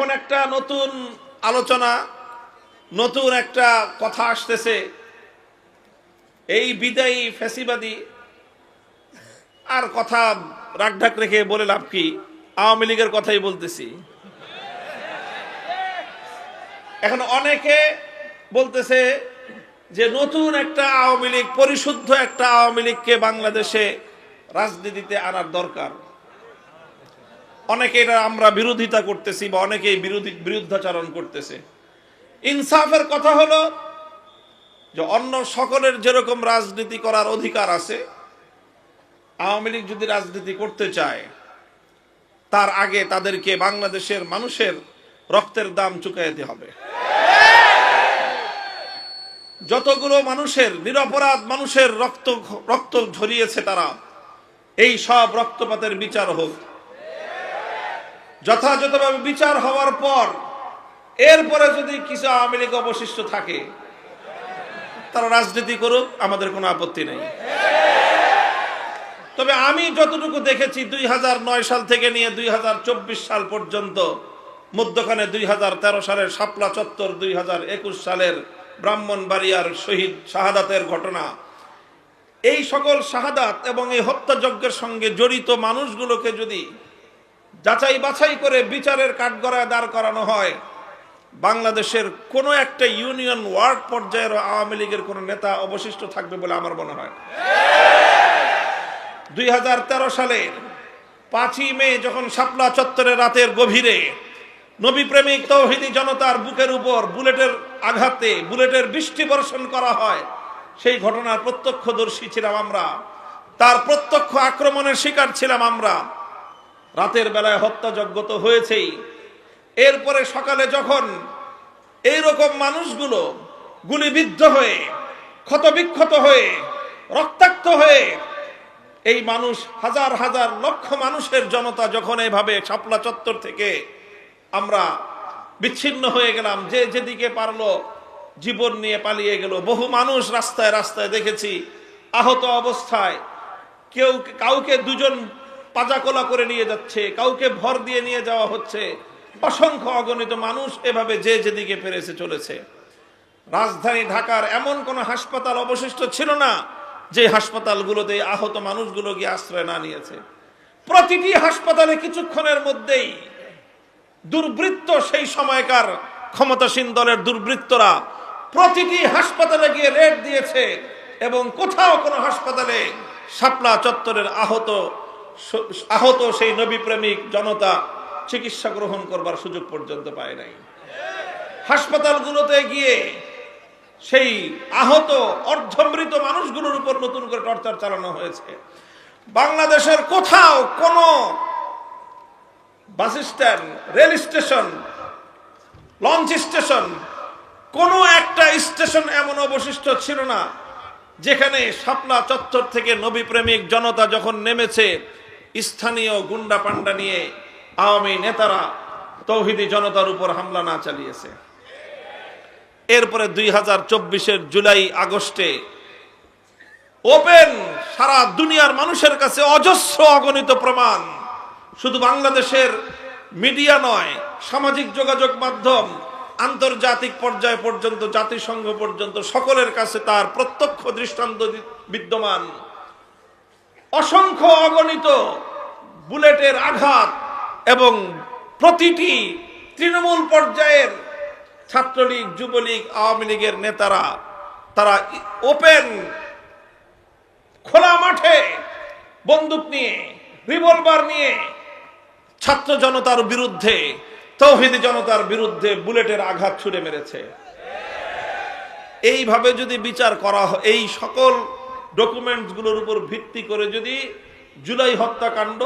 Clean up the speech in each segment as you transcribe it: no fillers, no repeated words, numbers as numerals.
এখন একটা নতুন আলোচনা, নতুন একটা কথা আসতেছে। এই বিদায়ী ফ্যাসিবাদী আর কথা রাগঢাক রেখে বলে লাভ কি, আওয়ামী লীগের কথাই বলতেছি। এখন অনেকে বলতেছে যে নতুন একটা আওয়ামী লীগ, পরিশুদ্ধ একটা আওয়ামী লীগকে বাংলাদেশে রাজনীতিতে আনার দরকার। অনেকে এটা আমরা বিরোধিতা করতেছি বা অনেকেই বিরুদ্ধাচরণ করতেছে। ইনসাফের কথা হলো যে অন্য সকলের যেরকম রাজনীতি করার অধিকার আছে, আওয়ামী লীগ যদি রাজনীতি করতে চায় তার আগে তাদেরকে বাংলাদেশের মানুষের রক্তের দাম চুকাইতে হবে। যতগুলো মানুষের, নিরপরাধ মানুষের রক্ত ঝরিয়েছে, তারা এই সব রক্তপাতের বিচার হোক। যথাযথভাবে বিচার হওয়ার পর এরপরে যদি কিছু আওয়ামী লীগ অবশিষ্ট থাকে তারা রাজনীতি করুক, আমাদের কোনো আপত্তি নেই। তবে আমি যতটুকু দেখেছি 2009 সাল থেকে নিয়ে 2024 সাল পর্যন্ত, মধ্যখানে 2013 সালের শাপলা চত্বর, 2021 সালের ব্রাহ্মণবাড়িয়ার শহীদ শাহাদাতের ঘটনা, এই সকল শাহাদাত এবং এই হত্যাযজ্ঞের সঙ্গে জড়িত মানুষগুলোকে যদি যাচাই বাছাই করে বিচারের কাঠগড়ায় দাঁড় করানো হয়, বাংলাদেশের কোনো একটা ইউনিয়ন ওয়ার্ড পর্যায়ের আওয়ামী লীগের কোনো নেতা অবশিষ্ট থাকবে বলে আমার মনে হয়। 2013 সালের 5ই মে যখন শাপলা চত্বরে রাতের গভীরে নবী প্রেমিক তৌহিদি জনতার বুকের উপর বুলেটের আঘাতে বুলেটের বৃষ্টি বর্ষণ করা হয়, সেই ঘটনার প্রত্যক্ষদর্শী ছিলাম আমরা, তার প্রত্যক্ষ আক্রমণের শিকার ছিলাম আমরা। রাতের বেলায় হত্যাযজ্ঞ তো হয়েছেই, এরপরে সকালে যখন এইরকম মানুষগুলো গুলিবিদ্ধ হয়ে, ক্ষতবিক্ষত হয়ে, রক্তাক্ত হয়ে, এই মানুষ হাজার হাজার লক্ষ মানুষের জনতা যখন এইভাবে শাপলা চত্বর থেকে আমরা বিচ্ছিন্ন হয়ে গেলাম, যে যেদিকে পারলো জীবন নিয়ে পালিয়ে গেল। বহু মানুষ রাস্তায় রাস্তায় দেখেছি আহত অবস্থায়, কাউকে দুজন পাজাকোলা করে নিয়ে যাচ্ছে, কাউকে ভর দিয়ে নিয়ে যাওয়া হচ্ছে। অসংখ্য অগণিত মানুষ এভাবে যে যেদিকে পেরেছে চলেছে। রাজধানী ঢাকার এমন কোন হাসপাতাল অবশিষ্ট ছিল না যে হাসপাতালগুলোতে আহত মানুষগুলো গিয়ে আশ্রয় না নিয়েছে। প্রতিটি হাসপাতালে কিছুক্ষণের মধ্যেই দুর্বৃত্ত, সেই সময়কার ক্ষমতাসীন দলের দুর্বৃত্তরা প্রতিটি হাসপাতালে গিয়ে রেড দিয়েছে এবং কোথাও কোনো হাসপাতালে শাপলা চত্বরের আহত সেই নবী প্রেমিক জনতা চিকিৎসা গ্রহণ করবার সুযোগ পর্যন্ত পায় নাই। হাসপাতালগুলোতে গিয়ে সেই আহত অর্ধমৃত মানুষগুলোর উপর নতুন করে টর্চার চালানো হয়েছে। বাংলাদেশের কোথাও কোনো bus stand, rail station, launch station, কোনো একটা স্টেশন এমন অবশিষ্ট ছিল না যেখানে শাপলা চত্বর থেকে নবী প্রেমিক জনতা যখন নেমেছে, স্থানীয় গুন্ডা পান্ডা নিয়ে আওয়ামী নেতারা তৌহিদি জনতার উপর হামলা না চালিয়েছে। এরপরে 2024-এর জুলাই আগস্টে ওপেন সারা দুনিয়ার মানুষের কাছে অজস্র অগণিত প্রমাণ, শুধু বাংলাদেশের মিডিয়া নয়, সামাজিক যোগাযোগ মাধ্যম, আন্তর্জাতিক পর্যায় পর্যন্ত, জাতিসংঘ পর্যন্ত সকলের কাছে তার প্রত্যক্ষ দৃষ্টান্ত বিদ্যমান। অসংখ্য অগণিত বুলেটের আঘাত এবং প্রতিটি তৃণমূল পর্যায়ের ছাত্রলীগ, যুবলীগ, আওয়ামী লীগের নেতারা তারা ওপেন খোলা মাঠে বন্দুক নিয়ে, রিভলভার নিয়ে ছাত্র জনতার বিরুদ্ধে, তৌহিদি জনতার বিরুদ্ধে বুলেটের আঘাত ছুড়ে মেরেছে। এইভাবে যদি বিচার করা হয়, এই সকল ডকুমেন্টসগুলোর উপর ভিত্তি করে যদি জুলাই হত্যাকাণ্ড,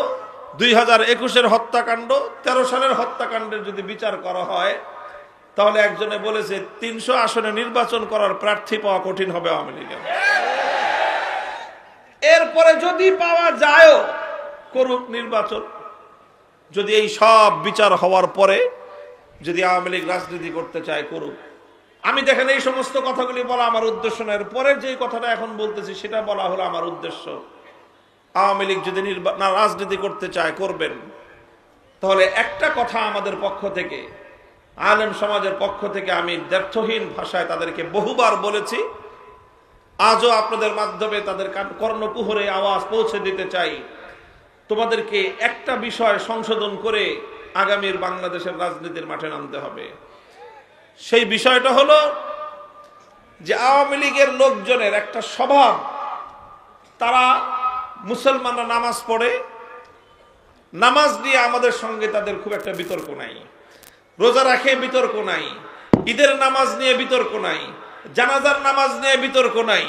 2021-এর হত্যাকাণ্ড, 13 সালের হত্যাকাণ্ডের যদি বিচার করা হয়, তাহলে একজনে বলেছে 300 আসনে নির্বাচন করার প্রার্থী পাওয়া কঠিন হবে আওয়ামী লীগের। এরপরে যদি পাওয়া যায় করুক নির্বাচন। যদি এই সব বিচার হওয়ার পরে যদি আওয়ামী লীগ রাজনীতি করতে চায় করুক। আমি দেখেন এই সমস্ত কথাগুলি বলা আমার উদ্দেশ্য না, এর পরের যে কথাটা এখন বলতেছি সেটা বলা হলো আমার উদ্দেশ্য। আওয়ামী লীগ যদি রাজনীতি করতে চায় করবেন, তাহলে একটা কথা আমাদের পক্ষ থেকে আলেম সমাজের পক্ষ থেকে আমি দ্ব্যর্থহীন ভাষায় তাদেরকে বহুবার বলেছি, আজও আপনাদের মাধ্যমে তাদের কর্ণকুহরে আওয়াজ পৌঁছে দিতে চাই। তোমাদেরকে একটা বিষয় সংশোধন করে আগামীর বাংলাদেশের রাজনীতির মাঠে নামতে হবে। সেই বিষয়টা হলো যে আওয়ামী লীগের লোকজনের একটা স্বভাব, তারা মুসলমানরা নামাজ পড়ে, নামাজ নিয়ে আমাদের সঙ্গে তাদের খুব একটা বিতর্ক নাই, রোজা রাখে বিতর্ক নাই, ঈদের নামাজ নিয়ে বিতর্ক নাই, জানাজার নামাজ নিয়ে বিতর্ক নাই,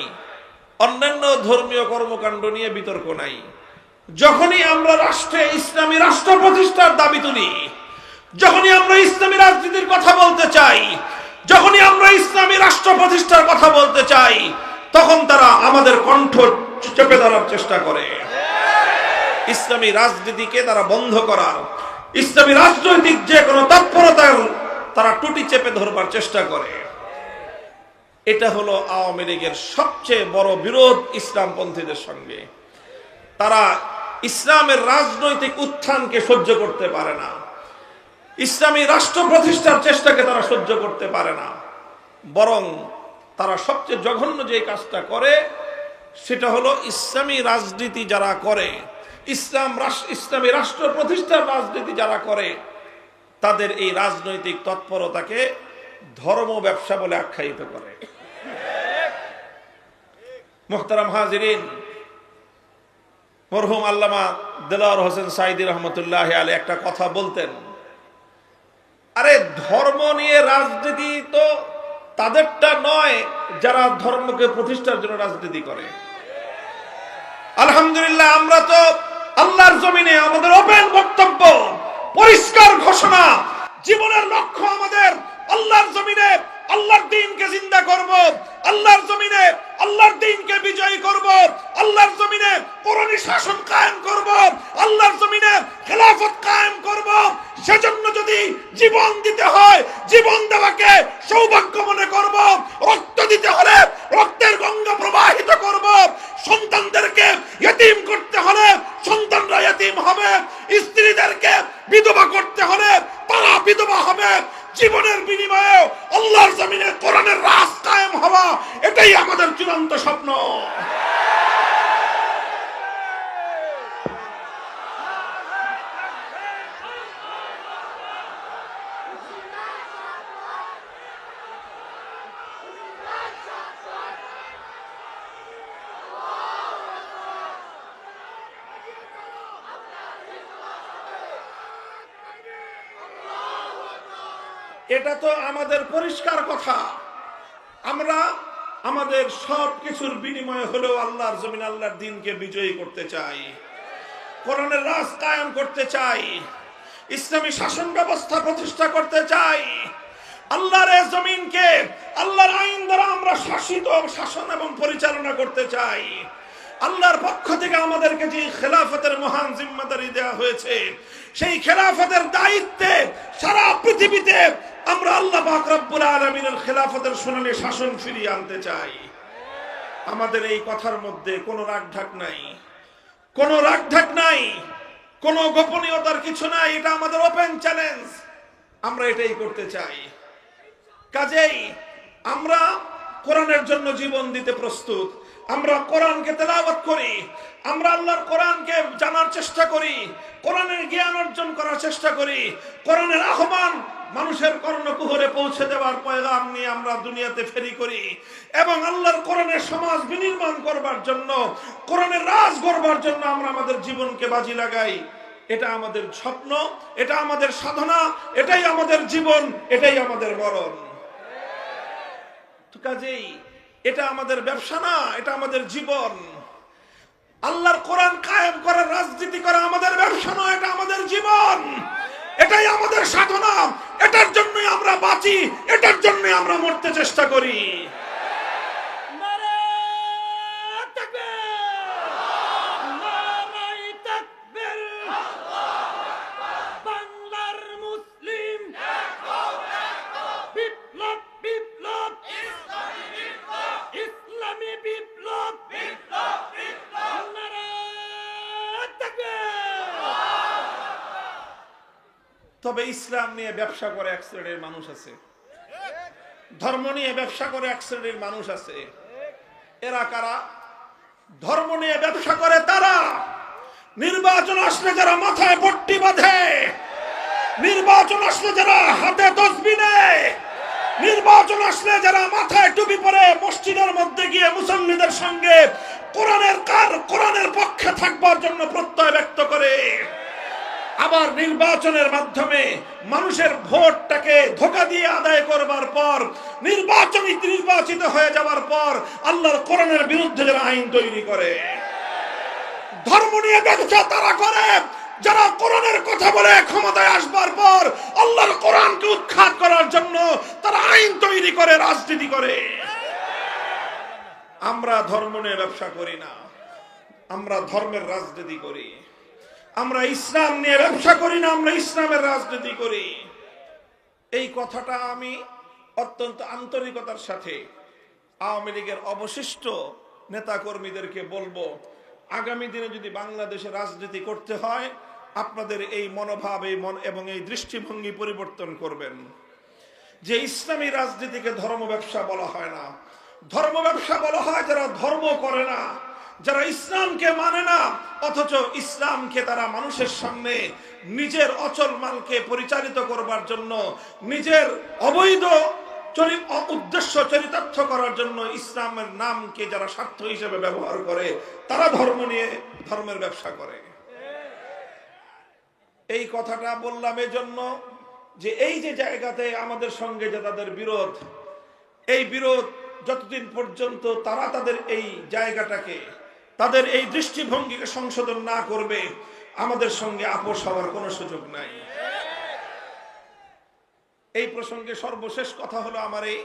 অন্যান্য ধর্মীয় কর্মকাণ্ড নিয়ে বিতর্ক নাই। যখনই আমরা রাষ্ট্রে ইসলামী রাষ্ট্র প্রতিষ্ঠার দাবি তুলি, যখনই আমরা ইসলামী রাজনীতির কথা বলতে চাই, যখনই আমরা ইসলামী রাষ্ট্র প্রতিষ্ঠার কথা বলতে চাই, তখন তারা আমাদের কণ্ঠ চেপে ধরার চেষ্টা করে। ইসলামী রাজনীতিকে তারা বন্ধ করার, ইসলামী রাজনৈতিক যে কোনো তৎপরতার তারা টুটি চেপে ধরবার চেষ্টা করে। এটা হলো আওয়ামী লীগের সবচেয়ে বড় বিরোধ ইসলামপন্থীদের সঙ্গে। তারা ইসলামের রাজনৈতিক উত্থানকে সহ্য করতে পারে না, ইসলামী রাষ্ট্র প্রতিষ্ঠার চেষ্টাকে তারা সহ্য করতে পারে না। বরং তারা সবচেয়ে জঘন্য যে কাজটা করে সেটা হলো ইসলামী রাজনীতি যারা করে, ইসলামী রাষ্ট্র প্রতিষ্ঠার রাজনীতি যারা করে, তাদের এই রাজনৈতিক তৎপরতাকে ধর্ম ব্যবসা বলে আখ্যায়িত করে। মুহতারাম হাজিরিন, মরহুম আল্লামা দেলাওয়ার হোসেন সাঈদী রহমতুল্লাহ আলাইহি একটা কথা বলতেন, আরে ধর্ম নিয়ে রাজনীতি তো তাদেরটা নয় যারা ধর্মকে প্রতিষ্ঠার জন্য রাজনীতি করে। আলহামদুলিল্লাহ, আমরা তো আল্লাহর জমিনে আমাদের ওপেন বক্তব্য, পরিষ্কার ঘোষণা, জীবনের লক্ষ্য আমাদের আল্লাহর জমিনে আল্লাহর দ্বীনকে জিন্দা করব, আল্লাহর জমিনে আল্লাহর দ্বীনকে বিজয়ী করব, আল্লাহর জমিনে কোরআনী শাসন কায়েম করব, আল্লাহর জমিনে খেলাফত কায়েম করব। সেজন্য যদি জীবন দিতে হয়, জীবন দেওয়াকে সৌভাগ্য মনে করব, রক্ত দিতে হলে রক্তের গঙ্গা প্রবাহিত করব, সন্তানদেরকে ইতিম করতে হলে সন্তানরা ইতিম হবে, স্ত্রীদেরকে বিধবা করতে হলে তারা বিধবা হবে। জীবনের বিনিময়ে আল্লাহর জমিনে কোরআনের রাজ কায়েম হওয়া, এটাই আমাদের চূড়ান্ত স্বপ্ন। এটা তো আমাদের পরিষ্কার কথা। আমরা আমাদের সব কিছুর বিনিময়ে হলেও আল্লাহর জমিন আল্লাহর দ্বীনকে বিজয়ী করতে চাই, কোরআনের রাজ কায়েম করতে চাই, ইসলামী শাসন ব্যবস্থা প্রতিষ্ঠা করতে চাই, আল্লাহর এই জমিনকে আল্লাহর আইন দ্বারা আমরা শাসিত, শাসন এবং পরিচালনা করতে চাই। আল্লাহর পক্ষ থেকে আমাদেরকে যে খেলাফতের মহান জিম্মাদারি দেওয়া হয়েছে, সেই খেলাফতের দায়িত্বে সারা পৃথিবীতে আমরা আল্লাহ পাক রব্বুল আলামিনের খেলাফতের সোনালী শাসন ফিরিয়ে আনতে চাই। আমাদের এই কথার মধ্যে কোনো রাগঢাক নাই, কোনো রাগঢাক নাই, কোনো গোপনীয়তার কিছু নাই। এটা আমাদের ওপেন চ্যালেঞ্জ, আমরা এটাই করতে চাই। কাজেই আমরা কোরআনের জন্য জীবন দিতে প্রস্তুত। আমরা কোরআনকে তেলাওয়াত করি, আমরা আল্লাহর কোরআনকে জানার চেষ্টা করি, কোরআনের জ্ঞান অর্জন করার চেষ্টা করি, কোরআনের আহ্বান মানুষের কর্ণকুহরে পৌঁছে দেওয়ার পয়গাম নিয়ে আমরা দুনিয়াতে ফেরি করি এবং আল্লাহর কোরআনের সমাজ বিনির্মাণ করবার জন্য, কোরআনের রাজ গড়বার জন্য আমরা আমাদের জীবনকে বাজি লাগাই। এটা আমাদের স্বপ্ন, এটা আমাদের সাধনা, এটাই আমাদের জীবন, এটাই আমাদের মরণ। কাজেই এটা আমাদের ব্যবসা না, এটা আমাদের জীবন। আল্লাহর কোরআন কায়েম করার রাজনীতি করা আমাদের ব্যবসা নয়, এটা আমাদের জীবন, এটাই আমাদের সাধনা, এটার জন্যই আমরা বাঁচি, এটার জন্যই আমরা মরতে চেষ্টা করি। তো তবে ইসলাম নিয়ে ব্যবসা করে এক শ্রেণীর মানুষ আছে, ধর্ম নিয়ে ব্যবসা করে এক শ্রেণীর মানুষ আছে। এরা কারা? ধর্ম নিয়ে ব্যবসা করে তারা, নির্বাচন আসলে যারা মাথায় পট্টি বাঁধে, নির্বাচন আসলে যারা হাতে তসবিহ নেয়, নির্বাচন আসলে যারা মাথায় টুপি পরে মসজিদের মধ্যে গিয়ে মুসল্লিদের সঙ্গে কোরআনের পক্ষে থাকবার জন্য প্রত্যয় ব্যক্ত করে, আবার নির্বাচনের মাধ্যমে মানুষের ভোটটাকে ধোঁকা দিয়ে আদায় করবার পর নির্বাচিত হয়ে যাওয়ার পর আল্লাহর কোরআনের বিরুদ্ধে যারা আইন তৈরি করে। ধর্ম নিয়ে ব্যবসা তারা করে যারা কোরআনের কথা বলে ক্ষমতায় আসবার পর আল্লাহর কোরআনকে উৎখাত করার জন্য তারা আইন তৈরি করে, রাজনীতি করে। আমরা ধর্ম নিয়ে ব্যবসা করি না, আমরা ধর্মের রাজনীতি করি। আমরা ইসলাম নিয়ে ব্যবসা করি না, আমরা ইসলামের রাজনীতি করি। এই কথাটা আমি অত্যন্ত আন্তরিকতার সাথে আওয়ামী লীগের অবশিষ্ট নেতাকর্মীদেরকে বলবো, আগামী দিনে যদি বাংলাদেশে রাজনীতি করতে হয় আপনাদের এই মনোভাব এবং এই দৃষ্টিভঙ্গি পরিবর্তন করবেন যে ইসলামী রাজনীতিকে ধর্ম ব্যবসা বলা হয় না। ধর্ম ব্যবসা বলা হয় যারা ধর্ম করে না, যারা ইসলামকে মানে না, অথচ ইসলামকে তারা মানুষের সামনে নিজের অচল মালকে পরিচালিত করবার জন্য, নিজের অবৈধ উদ্দেশ্য চরিতার্থ করার জন্য ইসলামের নামকে যারা স্বার্থ হিসেবে ব্যবহার করে, তারা ধর্ম নিয়ে ধর্মের ব্যবসা করে। এই কথাটা বললাম এজন্য যে এই যে জায়গাতে আমাদের সঙ্গে যে তাদের বিরোধ, এই বিরোধ যতদিন পর্যন্ত তারা তাদের এই জায়গাটাকে, তাদের এই দৃষ্টিভঙ্গিকে সংশোধন না করবে, আমাদের সঙ্গে আপোষ হওয়ার কোনো সুযোগ নাই। এই প্রসঙ্গে সর্বশেষ কথা হলো আমার এই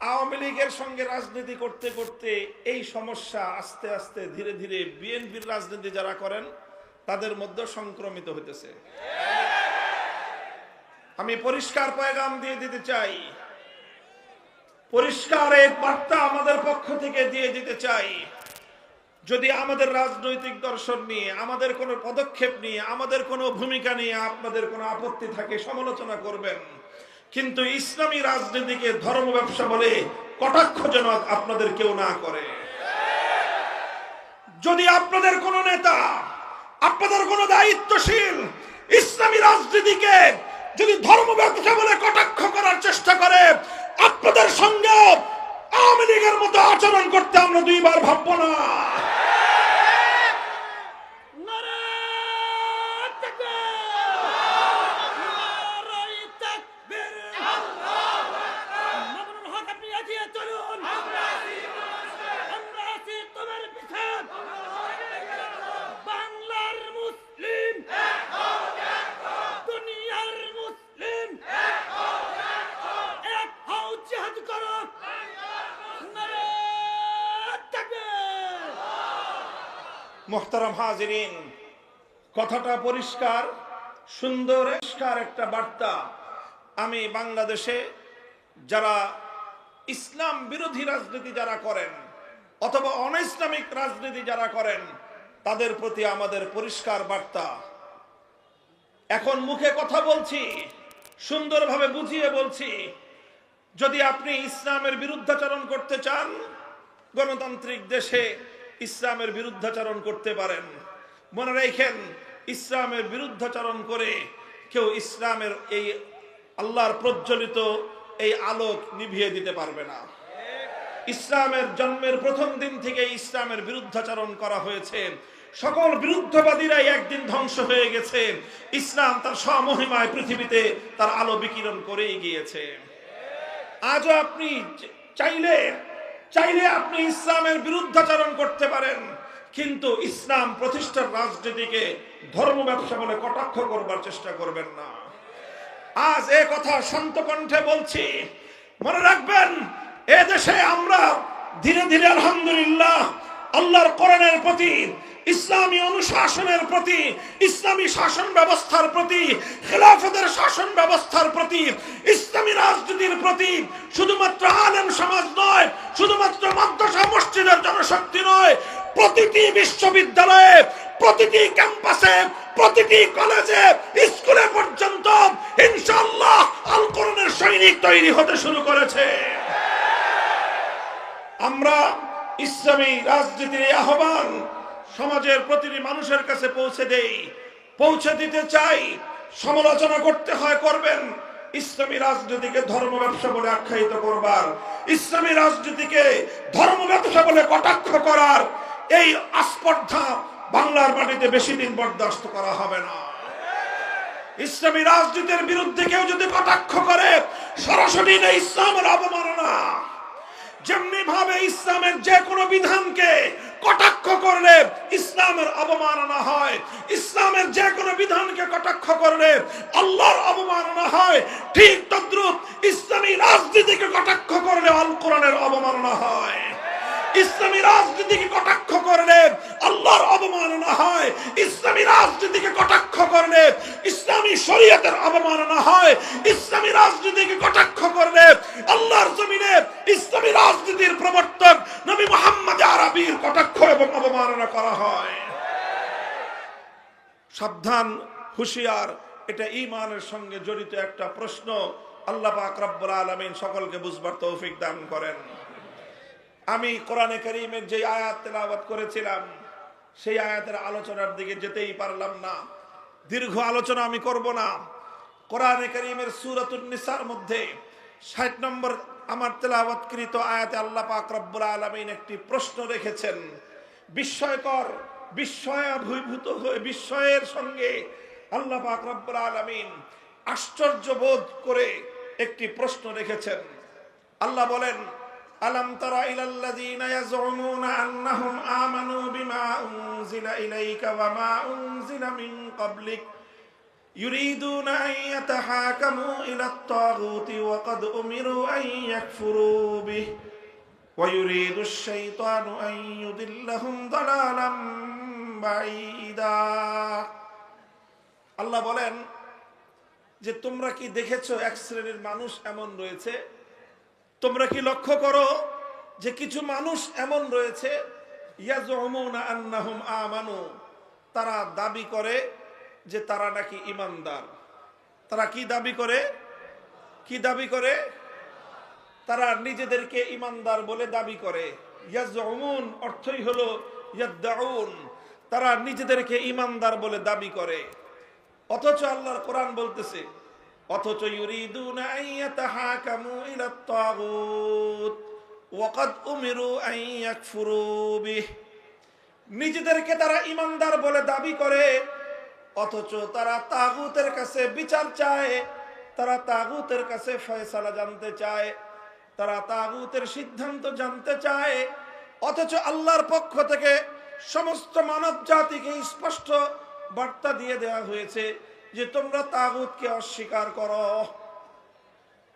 আওয়ামী লীগের সঙ্গে রাজনীতি করতে করতে এই সমস্যা আস্তে আস্তে ধীরে ধীরে বিএনপির রাজনীতি যারা করেন তাদের মধ্যে সংক্রমিত হইতেছে। আমি পরিষ্কার পয়গাম দিয়ে দিতে চাই, পরিষ্কার এক বার্তা আমাদের পক্ষ থেকে দিয়ে দিতে চাই, যদি আমাদের রাজনৈতিক দর্শন নিয়ে, আমাদের কোনো পদক্ষেপ নিয়ে, আমাদের কোনো ভূমিকা নিয়ে আপনাদের কোনো আপত্তি থাকে সমালোচনা করবেন, কিন্তু ইসলামী রাজনীতিকে ধর্ম ব্যবসা বলে কটাক্ষজনক আপনাদের কেউ না করে। যদি আপনাদের কোনো নেতা, আপনাদের কোনো দায়িত্বশীল ইসলামী রাজনীতিকে যদি ধর্ম ব্যবসা বলে কটাক্ষ করার চেষ্টা করে, আপনাদের সঙ্গে আওয়ামী লীগের মতো আচরণ করতে আমরা দুইবার ভাববো না। মোহতারাম হাজিরিন, কথাটা পরিষ্কার, সুন্দর পরিষ্কার একটা বার্তা। আমি বাংলাদেশে যারা ইসলাম বিরোধী রাজনীতি যারা করেন অথবা অন ইসলামিক রাজনীতি যারা করেন তাদের প্রতি আমাদের পরিষ্কার বার্তা। এখন মুখে কথা বলছি, সুন্দরভাবে বুঝিয়ে বলছি, যদি আপনি ইসলামের বিরুদ্ধাচরণ করতে চান, গণতান্ত্রিক দেশে ইসলামের বিরুদ্ধাচরণ করতে পারেন। মনে রাখেন, ইসলামের বিরুদ্ধাচরণ করে কেউ ইসলামের এই আল্লাহর প্রজ্বলিত এই আলোক নিভিয়ে দিতে পারবে না। ইসলামের জন্মের প্রথম দিন থেকে ইসলামের বিরুদ্ধাচরণ করা হয়েছে, সকল বিরুদ্ধবাদীরাই একদিন ধ্বংস হয়ে গেছে। ইসলাম তার স্বমহিমায় পৃথিবীতে তার আলো বিকিরণ করেই গিয়েছে। আজও আপনি চাইলে আপনি ইসলামের বিরুদ্ধাচরণ করতে পারেন, কিন্তু ইসলাম প্রতিষ্ঠার রাজনীতিকে ধর্ম ব্যবসা বলে কটাক্ষ করবার চেষ্টা করবেন না। আজ এ কথা শান্ত কণ্ঠে বলছি, মনে রাখবেন, এ দেশে আমরা ধীরে ধীরে আলহামদুলিল্লাহ আল্লাহর কোরআনের প্রতি, ইসলামী অনুশাসনের প্রতি, ইসলামী শাসন ব্যবস্থার প্রতি, খেলাফতের শাসন ব্যবস্থার প্রতি, ইসলামী রাজনীতির প্রতি শুধুমাত্র আলেম সমাজ নয়, শুধুমাত্র মাদ্রাসা মসজিদের জনশক্তি নয়, প্রতিটি বিশ্ববিদ্যালয়ে, প্রতিটি ক্যাম্পাসে, প্রতিটি কলেজে, স্কুলে পর্যন্ত ইনশাআল্লাহ আল কোরআনের সৈনিক তৈরি হতে শুরু করেছে। আমরা ইসলামী রাজনীতির আহ্বান সমাজের প্রতিটি মানুষের কাছে পৌঁছে দিতে চাই। সমালোচনা করতে হয় করবেন, ইসলামী রাজনীতিকে ধর্ম ব্যবসা বলে আখ্যায়িত করবার, ইসলামী রাজনীতিকে ধর্ম ব্যবসা বলে কটাক্ষ করার এই আস্পর্ধা বাংলার মাটিতে বেশি দিন বরদাস্ত করা হবে না। ইসলামী রাজনীতির বিরুদ্ধে কেউ যদি কটাক্ষ করে, সরাসরি ইসলামের অবমাননা। যেমনি ভাবে ইসলামের যে কোনো বিধানকে কটাক্ষ করলে ইসলামের অবমাননা হয়, ইসলামের যে কোনো বিধানকে কটাক্ষ করলে আল্লাহর অবমাননা হয়, ঠিক তদ্রুপ ইসলামী রাজনীতিকে কটাক্ষ করলে আল কোরআনের অবমাননা হয়। ইসলামী রাজনীতিকে কটাক্ষ করলে আল্লাহর অবমাননা হয়, ইসলামী রাজনীতিকে কটাক্ষ করলে ইসলামী শরীয়তের অবমাননা হয়, ইসলামী রাজনীতিকে কটাক্ষ করলে আল্লাহর জমিনে ইসলামী রাজনীতির প্রবর্তক নবী মুহাম্মদ আরবীর কটাক্ষ এবং অবমাননা করা হয়। সাবধান, হুঁশিয়ার, এটা ঈমানের সঙ্গে জড়িত একটা প্রশ্ন। আল্লাহ পাক রব্বুল আলামিন সকলকে বুঝবার তৌফিক দান করেন। আমি কোরআনে কারীমের যে আয়াত তেলাওয়াত করেছিলাম, সেই আয়াতের আলোচনার দিকে যেতেই পারলাম না। দীর্ঘ আলোচনা আমি করব না। কোরআনে কারীমের সূরাতুন নিসার মধ্যে ৬০ নম্বর আমার তেলাওয়াতকৃত আয়াতে আল্লাহ পাক রব্বুল আলামিন একটি প্রশ্ন রেখেছেন। বিস্ময়কর, বিস্ময়াভিভূত হয়ে বিস্ময়ের সঙ্গে আল্লাহ পাক রব্বুল আলামিন আশ্চর্য বোধ করে একটি প্রশ্ন রেখেছেন। আল্লাহ বলেন, আলাম তারা ইলাল্লাযীনা ইয়াজউমুনা আন্নাহুম আমানু বিমা উনজিলা ইলাইকা ওয়া মা উনজিলা মিন ক্বাবলিক ইউরিদুনা আন ইয়াতাহাকামু ইলাত তাগুতি ওয়া ক্বাদ উমিরু আন ইয়াকফুরু বিহি ওয়া ইউরিদুশ শাইতানু আন ইউদিল্লাহুম দালালাম বাঈদা। আল্লাহ বলেন যে তোমরা কি দেখেছো এক শ্রেণীর মানুষ এমন রয়েছে, তোমরা কি লক্ষ্য করো যে কিছু মানুষ এমন রয়েছে, ইয়াজউমুনা আন্নাহুম আমানু, তারা দাবি করে যে তারা নাকি ঈমানদার। তারা কি দাবি করে? কি দাবি করে? তারা নিজেদেরকে ঈমানদার বলে দাবি করে। ইয়াজউমুন অর্থই হলো ইয়াদউন, তারা নিজেদেরকে ঈমানদার বলে দাবি করে। অথচ আল্লাহর কোরআন বলতেছে, অথচ ইউরিদুনা আন ইয়াতাহাকামু ইলাত তাগুত ওয়া ক্বাদ উমিরু আন ইয়াকফুরু বিহি, নিজেদেরকে তারা ঈমানদার বলে দাবি করে, অথচ তারা তাগুতের কাছে বিচার চায়, তারা তাগুতের কাছে ফয়সালা জানতে চায়, তারা তাগুতের সিদ্ধান্ত জানতে চায়। অথচ আল্লাহর পক্ষ থেকে সমস্ত মানব জাতিকে স্পষ্ট বার্তা দিয়ে দেওয়া হয়েছে যে তোমরা তাগুতকে অস্বীকার করো।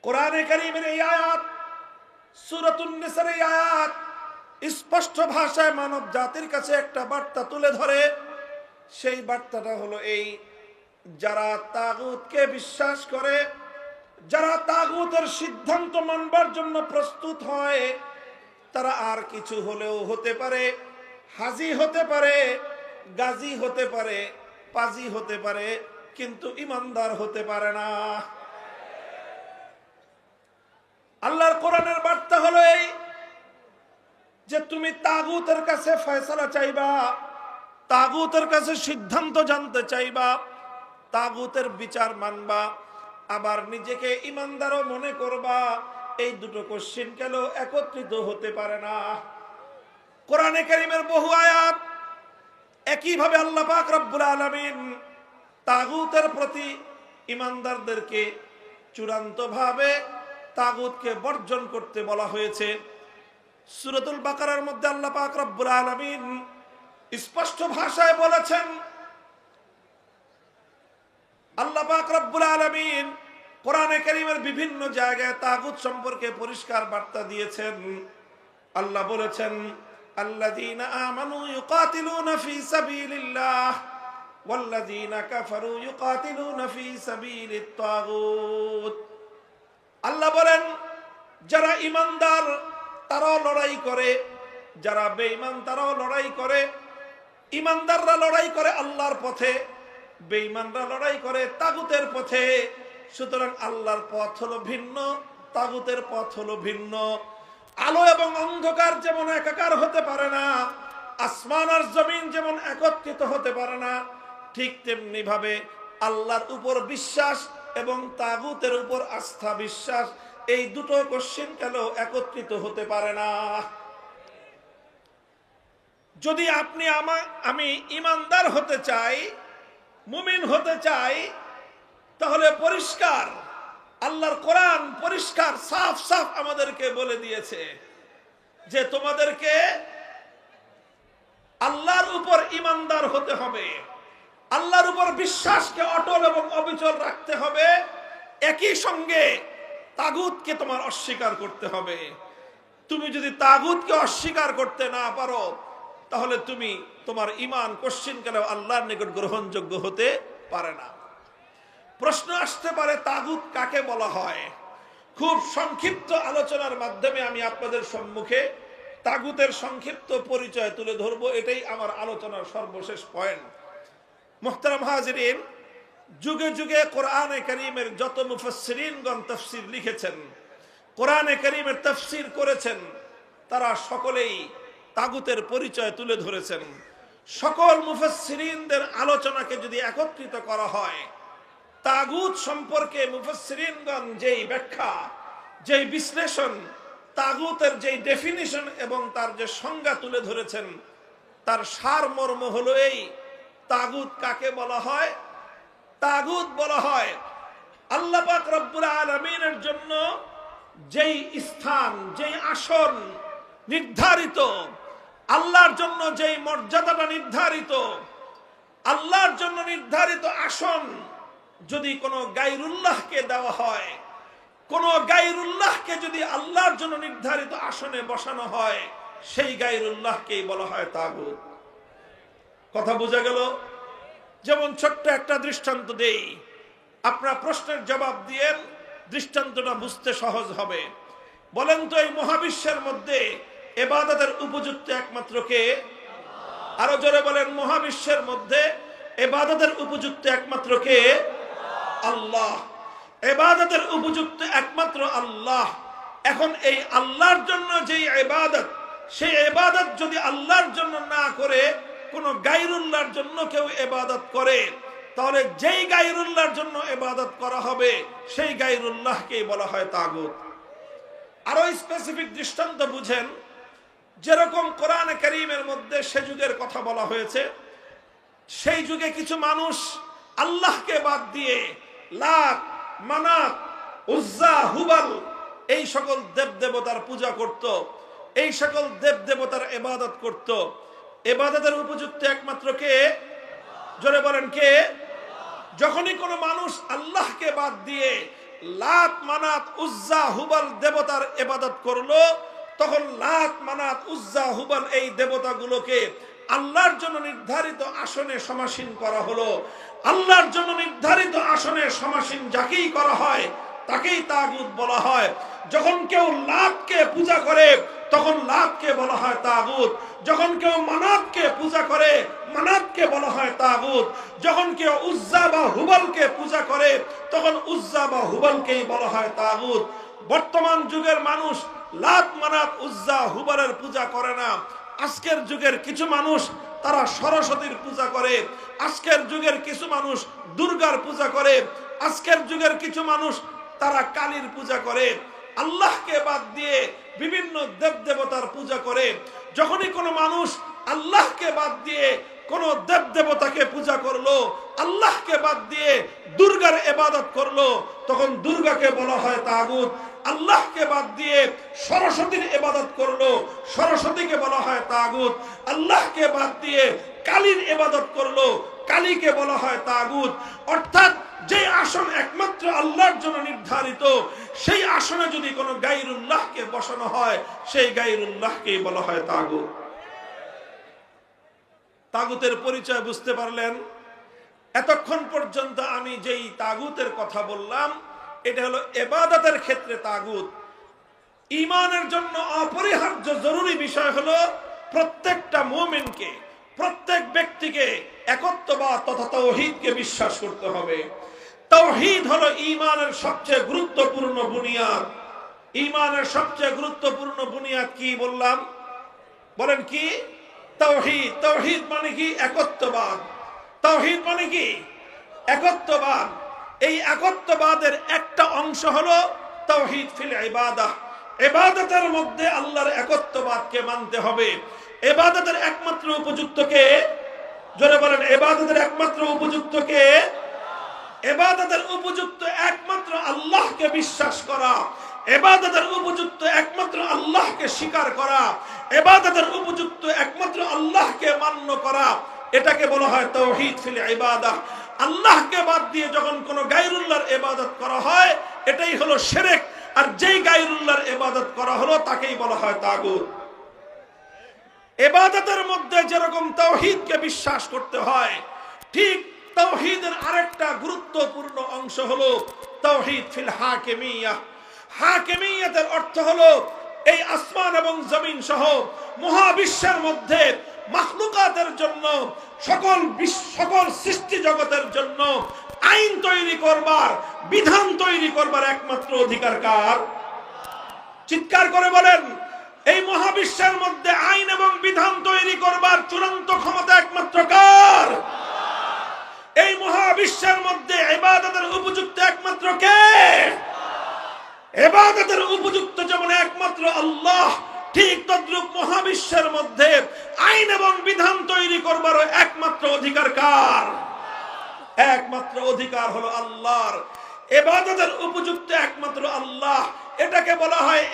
কোরআনে কারীমের এই আয়াত, সূরাতুন নিসার এই আয়াত স্পষ্ট ভাষায় মানব জাতির কাছে একটা বার্তা তুলে ধরে। সেই বার্তাটা হলো এই, যারা তাগুতকে বিশ্বাস করে, যারা তাগুতের সিদ্ধান্ত মানবার জন্য প্রস্তুত হয়, তারা আর কিছু হলেও হতে পারে, হাজি হতে পারে, গাজী হতে পারে, পাজি হতে পারে, কিন্তু ঈমানদার হতে পারে না। আল্লাহর কোরআনের বার্তা হলো এই যে তুমি তাগুতের কাছে ফয়সালা চাইবা, তাগুতের কাছে সিদ্ধান্ত জানতে চাইবা, তাগুতের বিচার মানবা, আবার নিজেকে ঈমানদারও মনে করবা। এই দুটো কোশ্চেন কেন একত্রিত হতে পারে না। কোরআনে কারীমের বহু আয়াত একইভাবে আল্লাহ পাক রব্বুল আলামিন তাগুতের প্রতি ঈমানদারদেরকে চূড়ান্তভাবে তাগুতকে বর্জন করতে বলা হয়েছে। সূরাতুল বাকারার মধ্যে আল্লাহ পাক রব্বুল আলামিন স্পষ্ট ভাষায় বলেছেন, আল্লাহ পাক রব্বুল আলামিন কোরআনে কারীমের বিভিন্ন জায়গায় তাগুত সম্পর্কে পরিষ্কার বার্তা দিয়েছেন। আল্লাহ বলেছেন, আল্লাযীনা আমানু ইউকাতিলুনা ফী সাবিলিল্লাহ ওয়াল্লাযীনা কাফারু ইউকাতিলুনা ফী সাবিলিত তাগুত। আল্লাহ বলেন, যারা ঈমানদার তারাও লড়াই করে, যারা বেঈমান তারাও লড়াই করে। ইমানদাররা লড়াই করে আল্লাহর পথে, বেঈমানরা লড়াই করে তাগুতের পথে। সুতরাং আল্লাহর পথ হলো ভিন্ন, তাগুতের পথ হলো ভিন্ন। আলো এবং অন্ধকার যেমন একাকার হতে পারে না, আসমান আর জমিন যেমন একত্রিত হতে পারে না, ঠিক তেমনি ভাবে আল্লাহর উপর বিশ্বাস এবং তাগুতের উপর আস্থা বিশ্বাস, এই দুটো কোশ্চেনকালেও একত্রিত হতে পারে না। যদি আপনি আমি ইমানদার হতে চাই, মুমিন হতে চাই, তাহলে পরিষ্কার আল্লাহর কোরআন পরিষ্কার সাফ সাফ আমাদেরকে বলে দিয়েছে যে তোমাদেরকে আল্লাহর উপর ইমানদার হতে হবে, আল্লাহর উপর বিশ্বাসকে অটল এবং অবিচল রাখতে হবে, একই সঙ্গে তাগুতকে তোমার অস্বীকার করতে হবে। তুমি যদি তাগুতকে অস্বীকার করতে না পারো, তাহলে তুমি তোমার ঈমান কোশ্চিনকালেও আল্লাহর নিকট গ্রহণযোগ্য হতে পারে না। প্রশ্ন আসতে পারে তাগুত কাকে বলা হয়? খুব সংক্ষিপ্ত আলোচনার মাধ্যমে আমি আপনাদের সম্মুখে তাগুতের সংক্ষিপ্ত পরিচয় তুলে ধরবো, এটাই আমার আলোচনার সর্বশেষ পয়েন্ট। মুহতারাম হাজিরিন, যুগে যুগে কোরআনে কারীমের যত মুফাসসিরিনগণ তাফসীর লিখেছেন, কোরআনে কারীমের তাফসীর করেছেন, তারা সকলেই তাগুতের পরিচয় তুলে ধরেছেন। সকল মুফাসসিরিনদের আলোচনাকে যদি একত্রিত করা হয়, তাগুত সম্পর্কে মুফাসসিরিনগণ যেই ব্যাখ্যা, যেই বিশ্লেষণ, তাগুতের যেই ডেফিনিশন এবং তার যে সংজ্ঞা তুলে ধরেছেন, তার সারমর্ম হলো এই: তাগুত কাকে বলা হয়? তাগুত বলা হয় আল্লাহ পাক রব্বুল আলামিনের জন্য যেই স্থান, যেই আসন নির্ধারিত, আল্লাহর জন্য যেই মর্যাদাটা নির্ধারিত, আল্লাহর জন্য নির্ধারিত আসন যদি কোনো গায়রুল্লাহকে দেওয়া হয়, কোনো গায়রুল্লাহকে যদি আল্লাহর জন্য নির্ধারিত আসনে বসানো হয়, সেই গায়রুল্লাহকেই বলা হয় তাগুত। কথা বোঝা গেল? যেমন ছোট্ট একটা দৃষ্টান্ত দেই, আপনার প্রশ্নের জবাব দিয়ে দৃষ্টান্তটা বুঝতে সহজ হবে। বলেন তো, এই মহাবিশ্বের মধ্যে ইবাদতের উপযুক্ত একমাত্র কে? আরো জোরে বলেন, মহাবিশ্বের মধ্যে ইবাদতের উপযুক্ত একমাত্র কে? আল্লাহ। ইবাদতের উপযুক্ত একমাত্র আল্লাহ। এখন এই আল্লাহর জন্য যেই ইবাদত, সেই ইবাদত যদি আল্লাহর জন্য না করে কোন গায়রুল্লাহর জন্য কেউ ইবাদত করে, তাহলে যেই গায়রুল্লাহর জন্য ইবাদত করা হবে সেই গায়রুল্লাহকেই বলা হয় তাগুত। আরো স্পেসিফিক দৃষ্টান্ত বুঝেন, যেরকম কোরআনে কারীমের মধ্যে সে যুগের কথা বলা হয়েছে, সেই যুগে কিছু মানুষ আল্লাহকে বাদ দিয়ে লাত, মানাত, উজ্জা, হুবাল এই সকল দেবদেবতার পূজা করত, এই সকল দেবদেবতার ইবাদত করত। ইবাদতের উপযুক্ত একমাত্র কে? জোরে বলেন, কে? যখনই কোনো মানুষ আল্লাহকে বাদ দিয়ে লাত, মানাত, উজ্জা, হুবাল দেবতার ইবাদত করলো, তখন লাত, মানাত, উজ্জা, হুবাল এই দেবতাগুলোকে আল্লাহর জন্য নির্ধারিত আসনে সমাসীন করা হলো। আল্লাহর জন্য নির্ধারিত আসনে সমাসীন যাকেই করা হয় তাকেই তাগুত বলা হয়। যখন কেউ লাতকে পূজা করে, তখন লাতকে বলা হয় তাগুত। যখন কেউ মানাতকে পূজা করে, মানাতকে বলা হয় তাগুত। যখন কেউ উজ্জা বা হুবালকে পূজা করে, তখন উজ্জা বা হুবালকেই বলা হয় তাগুত। বর্তমান যুগের মানুষ লাত, মানাত, উজ্জা, হুবালের পূজা করে না। আজকের যুগের কিছু মানুষ তারা সরস্বতীর পূজা করে, আজকের যুগের কিছু মানুষ দুর্গার পূজা করে, আজকের যুগের কিছু মানুষ তারা কালীর পূজা করে। আল্লাহকে বাদ দিয়ে বিভিন্ন দেবদেবতার পূজা করে। যখনই কোনো মানুষ আল্লাহকে বাদ দিয়ে কোনো দেবদেবতাকে পূজা করলো, আল্লাহকে বাদ দিয়ে দুর্গার ইবাদত করলো, তখন দুর্গাকে বলা হয় তাগুত। আল্লাহকে বাদ দিয়ে সরস্বতীর ইবাদত করলো, সরস্বতীকে বলা হয় তাগুত। আল্লাহকে বাদ দিয়ে কালীর ইবাদত করলো, কালীকে বলা হয় তাগুত। অর্থাৎ যে আসন একমাত্র আল্লাহর জন্য নির্ধারিত, সেই আসনে যদি কোনো গায়রুল্লাহকে বসানো হয়, সেই গায়রুল্লাহকেই বলা হয় তাগুত। তাগুতের পরিচয় বুঝতে পারলেন? এতক্ষণ পর্যন্ত আমি যেই তাগুতের কথা বললাম, এটা হলো ইবাদতের ক্ষেত্রে তাগুত। ঈমানের জন্য অপরিহার্য জরুরি বিষয় হলো প্রত্যেকটা মুমিনকে প্রত্যেক ব্যক্তিকে একত্ববাদ তথা তাওহীদকে বিশ্বাস করতে হবে। তাওহীদ হলো ঈমানের সবচেয়ে গুরুত্বপূর্ণ বুনিয়াদ। ঈমানের সবচেয়ে গুরুত্বপূর্ণ বুনিয়াদ কি বললাম? বলেন কি? তাওহীদ। তাওহীদ মানে কি? একত্ববাদ। তাওহীদ মানে কি? একত্ববাদ। এই একত্ববাদের একটা অংশ হলো তাওহীদ ফিল ইবাদাহ। ইবাদতের মধ্যে আল্লাহর একত্ববাদকে মানতে হবে। ইবাদতের একমাত্র উপযুক্ত কে? জোরে বলেন, ইবাদতের একমাত্র উপযুক্ত কে? ইবাদতের উপযুক্ত একমাত্র আল্লাহকে বিশ্বাস করা, ইবাদতের উপযুক্ত একমাত্র আল্লাহকে স্বীকার করা, ইবাদতের উপযুক্ত একমাত্র আল্লাহকে মান্য করা, এটাকে বলা হয় তাওহীদ ফিল ইবাদাহ। আল্লাহকে বাদ দিয়ে যখন কোনো গায়রুল্লাহর ইবাদত করা হয়, এটাই হলো শিরক। আর যেই গায়রুল্লাহর ইবাদত করা হলো তাকেই বলা হয় তাগুত। ইবাদতের মধ্যে যেরকম তাওহীদকে বিশ্বাস করতে হয়, ঠিক তাওহীদের আরেকটা গুরুত্বপূর্ণ অংশ হলো তাওহীদ ফিল হাকিমিয়াহ। হাকিমিয়াতের অর্থ হলো এই আসমান এবং জমিন সহ মহাবিশ্বের মধ্যে মাখলুকাতের জন্য, সকল সৃষ্টি জগতের জন্য আইন তৈরি করবার, বিধান তৈরি করবার একমাত্র অধিকার কার? চিৎকার করে বলেন, এই মহাবিশ্বের মধ্যে আইন এবং বিধান তৈরি করবার চূড়ান্ত ক্ষমতা একমাত্র কার? এই মহাবিশ্বের মধ্যে ইবাদতের উপযুক্ত একমাত্র কে? ইবাদতের উপযুক্ত যেমন একমাত্র আল্লাহ, ঠিক তদ্রূপ মহাবিশ্বের মধ্যে আইন এবং বিধান তৈরি করবারও একমাত্র অধিকার কার? একমাত্র অধিকার হলো আল্লাহর। ইবাদতের উপযুক্ত একমাত্র আল্লাহ, এটাকে বলা হয়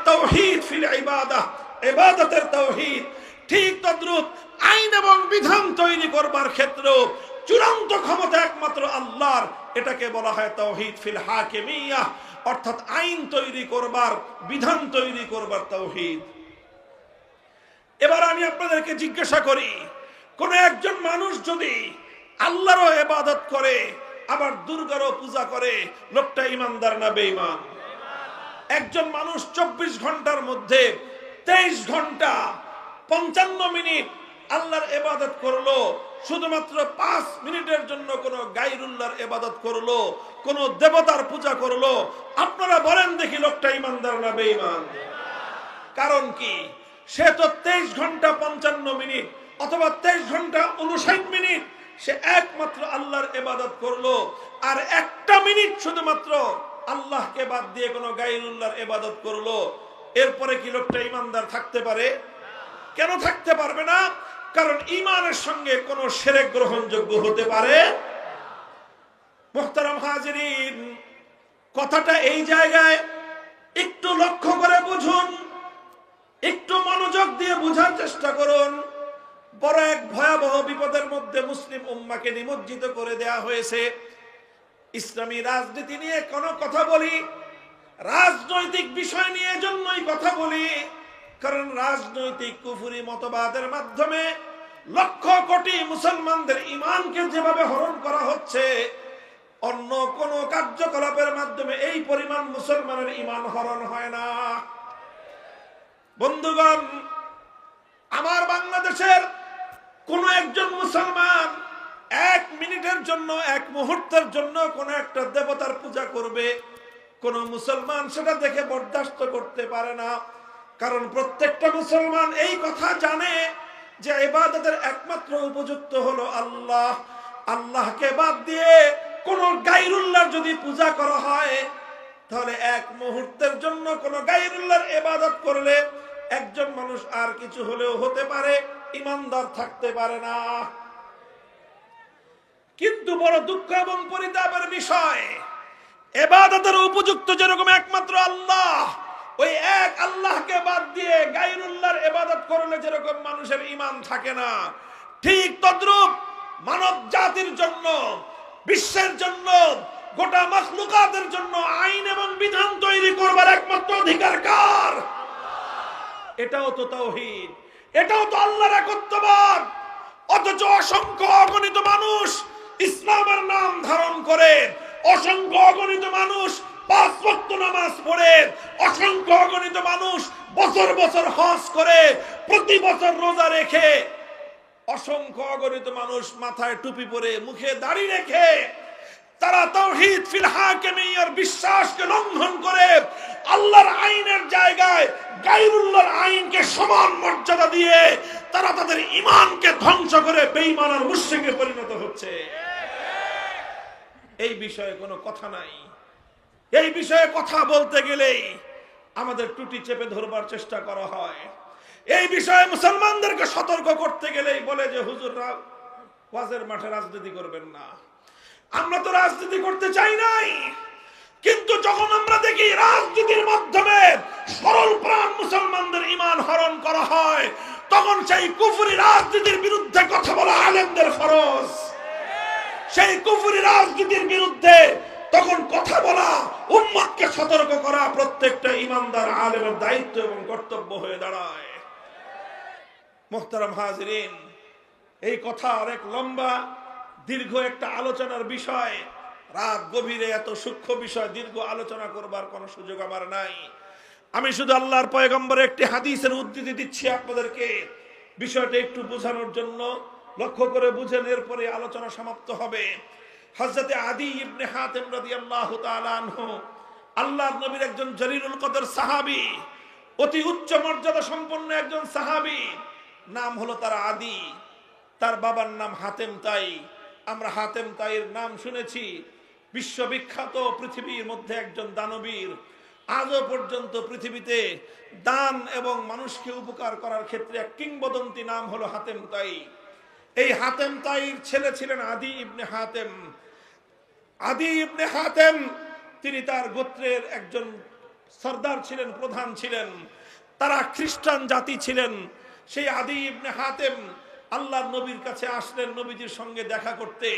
তাওহীদ ফিল ইবাদাহ, ইবাদতের তাওহীদ। ঠিক তদ্রূপ আইন এবং বিধান তৈরি করবার ক্ষেত্রে চূড়ান্ত ক্ষমতা একমাত্র আল্লাহর, এটাকে বলা হয় তাওহীদ ফিল হাকিমিয়াহ, অর্থাৎ আইন তৈরি করবার, বিধান তৈরি করবার তাওহীদ। এবার আমি আপনাদেরকে জিজ্ঞাসা করি, কোন একজন মানুষ যদি আল্লাহরও ইবাদত করে আবার দুর্গারও পূজা করে, লোকটা ঈমানদার না বেঈমান? একজন মানুষ 24 ঘন্টার মধ্যে 23 ঘন্টা 55 মিনিট আল্লাহর ইবাদত করলো, শুধুমাত্র 5 মিনিটের জন্য কোন গায়রুল্লাহর ইবাদত করলো, কোন দেবতার পূজা করলো, আপনারা বলেন দেখি লোকটা ঈমানদার না বেঈমান? কারণ কি? সে তো 23 ঘন্টা 55 মিনিট অথবা 23 ঘন্টা 59 মিনিট সে একমাত্র আল্লাহর ইবাদত করলো, আর একটা মিনিট শুধুমাত্র আল্লাহকে বাদ দিয়ে কোনো গায়রুল্লাহর ইবাদত করলো। এরপরে কি লোকটা ঈমানদার থাকতে পারে? কেন থাকতে পারবে না? কারণ ঈমানের সঙ্গে কোনো শিরক গ্রহণযোগ্য হতে পারে। মুহতারাম হাজিরিন, কথাটা এই জায়গায় একটু লক্ষ্য করে বুঝুন, একটু মনোযোগ দিয়ে বুঝার চেষ্টা করুন। বড় এক ভয়াবহ বিপদের মধ্যে মুসলিম উম্মাহকে নিমজ্জিত করে দেয়া হয়েছে। ইসলামী রাজনীতি নিয়ে কোনো কথা বলি, রাজনৈতিক বিষয় নিয়ে জন্যই কথা বলি, কারণ রাজনৈতিক কুফরি মতবাদের মাধ্যমে লক্ষ কোটি মুসলমানদের ঈমানকে যেভাবে হরণ করা হচ্ছে, অন্য কোন কার্যকলাপের মাধ্যমে এই পরিমাণ মুসলমানের ঈমান হরণ হয় না। বন্ধুগণ, আমার বাংলাদেশের কোন একজন মুসলমান 1 মিনিটের জন্য, 1 মুহূর্তের জন্য কোন একটা দেবতার পূজা করবে, কোন মুসলমান সেটা দেখে বরদাস্ত করতে পারে না। কারণ প্রত্যেকটা মুসলমান এই কথা জানে যে ইবাদতের একমাত্র উপযুক্ত হলো আল্লাহ। আল্লাহকে বাদ দিয়ে কোন গায়রুল্লাহর যদি পূজা করা হয়, তাহলে 1 মুহূর্তের জন্য কোন গায়রুল্লাহর ইবাদত করলে একজন মানুষ আর কিছু হলেও হতে পারে, ঈমানদার থাকতে পারে না। কিন্তু বড় দুঃখ এবং পরিতাপের বিষয়, ইবাদতের উপযুক্ত যেরকম একমাত্র আল্লাহ, ওই এক আল্লাহকে বাদ দিয়ে গায়রুল্লাহর ইবাদত করলে যেরকম মানুষের ঈমান থাকে না, ঠিক তদ্রূপ মানব জাতির জন্য, বিশ্বের জন্য, গোটা মাখলুকাতের জন্য আইন এবং বিধান তৈরি করবার একমাত্র অধিকার কার? এটাও তো তাওহীদ, এটাও তো আল্লাহর একত্ববাদ। অথচ অসংখ্য অগণিত মানুষ ইসলামের নাম ধারণ করে, অসংখ্য অগণিত মানুষ 5 ওয়াক্ত নামাজ পড়ে, অসংখ্য অগণিত মানুষ বছর বছর হজ করে, প্রতি বছর রোজা রেখে অসংখ্য অগণিত মানুষ মাথায় টুপি পরে মুখে দাড়ি রেখে তারা তাওহীদ ফিল হাকিমিয়্যার বিশ্বাসকে লঙ্ঘন করে আল্লাহর আইনের জায়গায় গায়রুল্লাহর আইনকে সমান মর্যাদা দিয়ে তারা তাদের ঈমানকে ধ্বংস করে বেঈমান আর মুশরিকে পরিণত হচ্ছে। এই বিষয়ে কোনো কথা নাই। এই বিষয়ে কথা বলতে গেলেই আমাদের টুটি চেপে ধরবার চেষ্টা করা হয়। এই বিষয়ে মুসলমানদেরকে সতর্ক করতে গেলেই বলে যে হুজুররা ওয়াজের মাঠে রাজনীতি করবেন না। আমরা তো রাজনীতি করতে চাই নাই, কিন্তু যখন আমরা দেখি রাজনীতির মাধ্যমে সরল প্রাণ মুসলমানদের ঈমান হরণ করা হয়, তখন সেই কুফরি রাজনীতির বিরুদ্ধে কথা বলা আলেমদের ফরজ। সেই কুফরি রাজনীতির বিরুদ্ধে তখন কথা বলা, উম্মতকে সতর্ক করা প্রত্যেকটা ঈমানদার আলেমের দায়িত্ব এবং কর্তব্য হয়ে দাঁড়ায়। মুহতারাম হাজিরিন, এই কথা অনেক লম্বা দীর্ঘ একটা আলোচনার বিষয়। রাত গভীরে এত সূক্ষ্ম বিষয় দীর্ঘ আলোচনা করবার কোনো সুযোগ আমার নাই। আমি শুধু আল্লাহর পয়গম্বরের একটি হাদিসের উদ্ধৃতি দিচ্ছি আপনাদেরকে, বিষয়টা একটু বোঝানোর জন্য। লক্ষ্য করে বুঝেন, এরপরে আলোচনা সমাপ্ত হবে। হযরতে আদী ইবনে হাতেম রাদিয়াল্লাহু তাআলা আনহু আল্লাহর নবীর একজন জলিলুল কদর সাহাবী, অতি উচ্চ মর্যাদা সম্পন্ন একজন সাহাবী। নাম হলো তার আদী, তার বাবার নাম হাতেম তাই। আমরা হাতেম তাইয়ের নাম শুনেছি, বিশ্ববিখ্যাত, পৃথিবীর মধ্যে একজন দানবীর। আজও পর্যন্ত পৃথিবীতে দান এবং মানুষকে উপকার করার ক্ষেত্রে এক কিংবদন্তি নাম হলো হাতেম তাই। এই হাতেম তাইর ছেলে ছিলেন আদী ইবনে হাতেম। আদী ইবনে হাতেম তিনি তার গোত্রের একজন সর্দার ছিলেন, প্রধান ছিলেন। তারা খ্রিস্টান জাতি ছিলেন। সেই আদী ইবনে হাতেম আল্লাহর নবীর কাছে আসলেন নবীজির সঙ্গে দেখা করতে।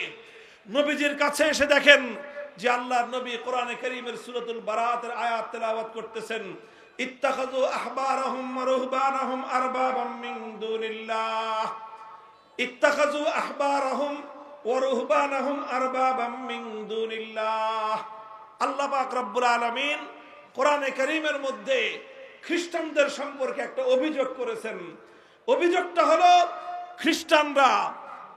নবীজির কাছে এসে দেখেন যে আল্লাহর নবী কোরআনে কারীমের সূরাতুল বারাতের আয়াত তেলাওয়াত করতেছেন। ইত্তাখাযু আহবারাহুম ওয়া রুহবানাহুম আরবাবাম মিন দুনিল্লাহ, ইত্তাখাযু আহবারাহুম ওয়া রুহবানাহুম আরবাবাম মিন দুনিল্লাহ। আল্লাহ পাক রব্বুল আলামিন কোরআনে কারীমের মধ্যে খ্রিস্টানদের সম্পর্কে একটা অভিযোগ করেছেন। অভিযোগটা হলো, খ্রিস্টানরা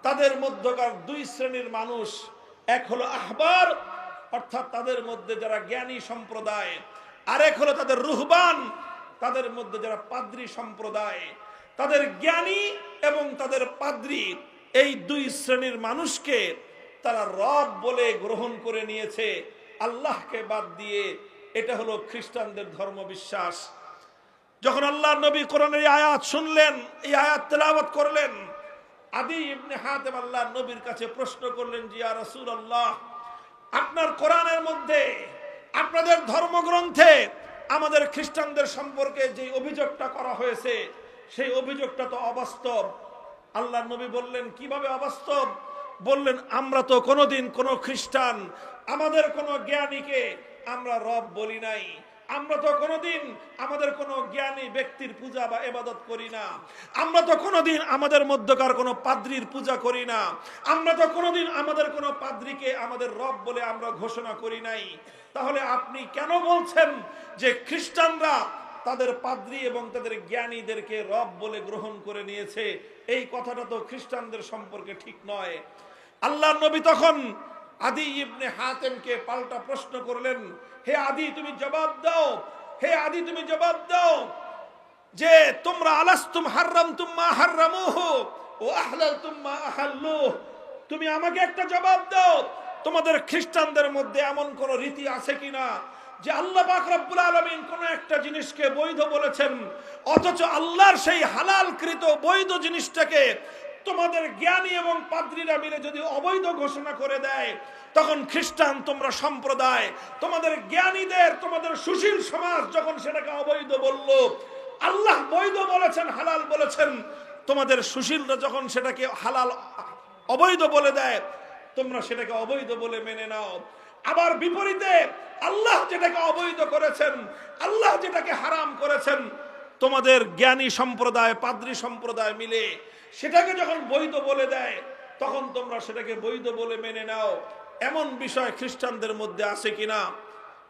তাদের মধ্যকার দুই শ্রেণীর মানুষ। এক হলো আহবার, অর্থাৎ তাদের মধ্যে যারা জ্ঞানী সম্প্রদায়, আরেক হলো তাদের রুহবান, তাদের মধ্যে যারা পাদ্রী সম্প্রদায়। তাদের জ্ঞানী এবং তাদের পাদ্রী, এই দুই শ্রেণীর মানুষকে তারা রব বলে গ্রহণ করে নিয়েছে, আল্লাহকে বাদ দিয়ে। এটা হলো খ্রিস্টানদের ধর্ম বিশ্বাস। যখন আল্লাহর নবী কোরআনের আয়াত শুনলেন, এই আয়াত তেলাওয়াত করলেন, আদী ইবনে হাতেম আল্লাহর নবীর কাছে প্রশ্ন করলেন যে ইয়া রাসূলুল্লাহ, আপনার কোরআনের মধ্যে, আপনাদের ধর্মগ্রন্থে আমাদের খ্রিস্টানদের সম্পর্কে যে অভিযোগটা করা হয়েছে, সেই অভিযোগটা তো অবাস্তব। আল্লাহর নবী বললেন, কিভাবে অবাস্তব? বললেন, আমরা তো কোনোদিন কোনো খ্রিস্টান, আমাদের কোনো জ্ঞানীকে আমরা রব বলি নাই। আমরা তো কোনোদিন আমাদের কোনো জ্ঞানী ব্যক্তির পূজা বা ইবাদত করি না। আমরা তো কোনোদিন আমাদের মধ্যকার কোনো পাদ্রীর পূজা করি না। আমরা তো কোনোদিন আমাদের কোনো পাদ্রীকে আমাদের রব বলে আমরা ঘোষণা করি নাই। তাহলে আপনি কেন বলছেন যে খ্রিস্টানরা তাদের পাদ্রী এবং তাদের জ্ঞানীদেরকে রব বলে গ্রহণ করে নিয়েছে? এই কথাটা তো খ্রিস্টানদের সম্পর্কে ঠিক নয়। আল্লাহর নবী তখন আদী ইবনে হাতেমকে পাল্টা প্রশ্ন করলেন, হে আদী, তুমি জবাব দাও। হে আদী, তুমি জবাব দাও যে তোমরা আলাস্তুম হাররামতুম মা হাররামুহু ওয়া আহলালতুম মা আহাল্লুহু। তুমি আমাকে একটা জবাব দাও, তোমাদের খ্রিস্টানদের মধ্যে এমন কোন রীতি আছে কিনা যে আল্লাহ পাক রব্বুল আলামিন কোন একটা জিনিসকে বৈধ বলেছেন, অথচ আল্লাহর সেই হালালকৃত বৈধ জিনিসটাকে তোমাদের জ্ঞানী এবং পাদ্রীরা মিলে যদি অবৈধ ঘোষণা করে দেয়, তখন খ্রিস্টান তোমরা সম্প্রদায়, তোমাদের জ্ঞানীদের, তোমাদের সুশীল সমাজ যখন সেটাকে অবৈধ বলল, আল্লাহ বৈধ বলেছেন, হালাল বলেছেন, তোমাদের সুশীলরা যখন সেটাকে হালাল অবৈধ বলে দেয়, তোমরা সেটাকে অবৈধ বলে মেনে নাও। আবার বিপরীতে আল্লাহ যেটাকে অবৈধ করেছেন, আল্লাহ যেটাকে হারাম করেছেন, তোমাদের জ্ঞানী সম্প্রদায়, পাদ্রী সম্প্রদায় মিলে সেটাকে যখন বৈধ বলে দেয়, তখন তোমরা সেটাকে বৈধ বলে মেনে নাও। এমন বিষয় খ্রিস্টানদের মধ্যে আছে কিনা?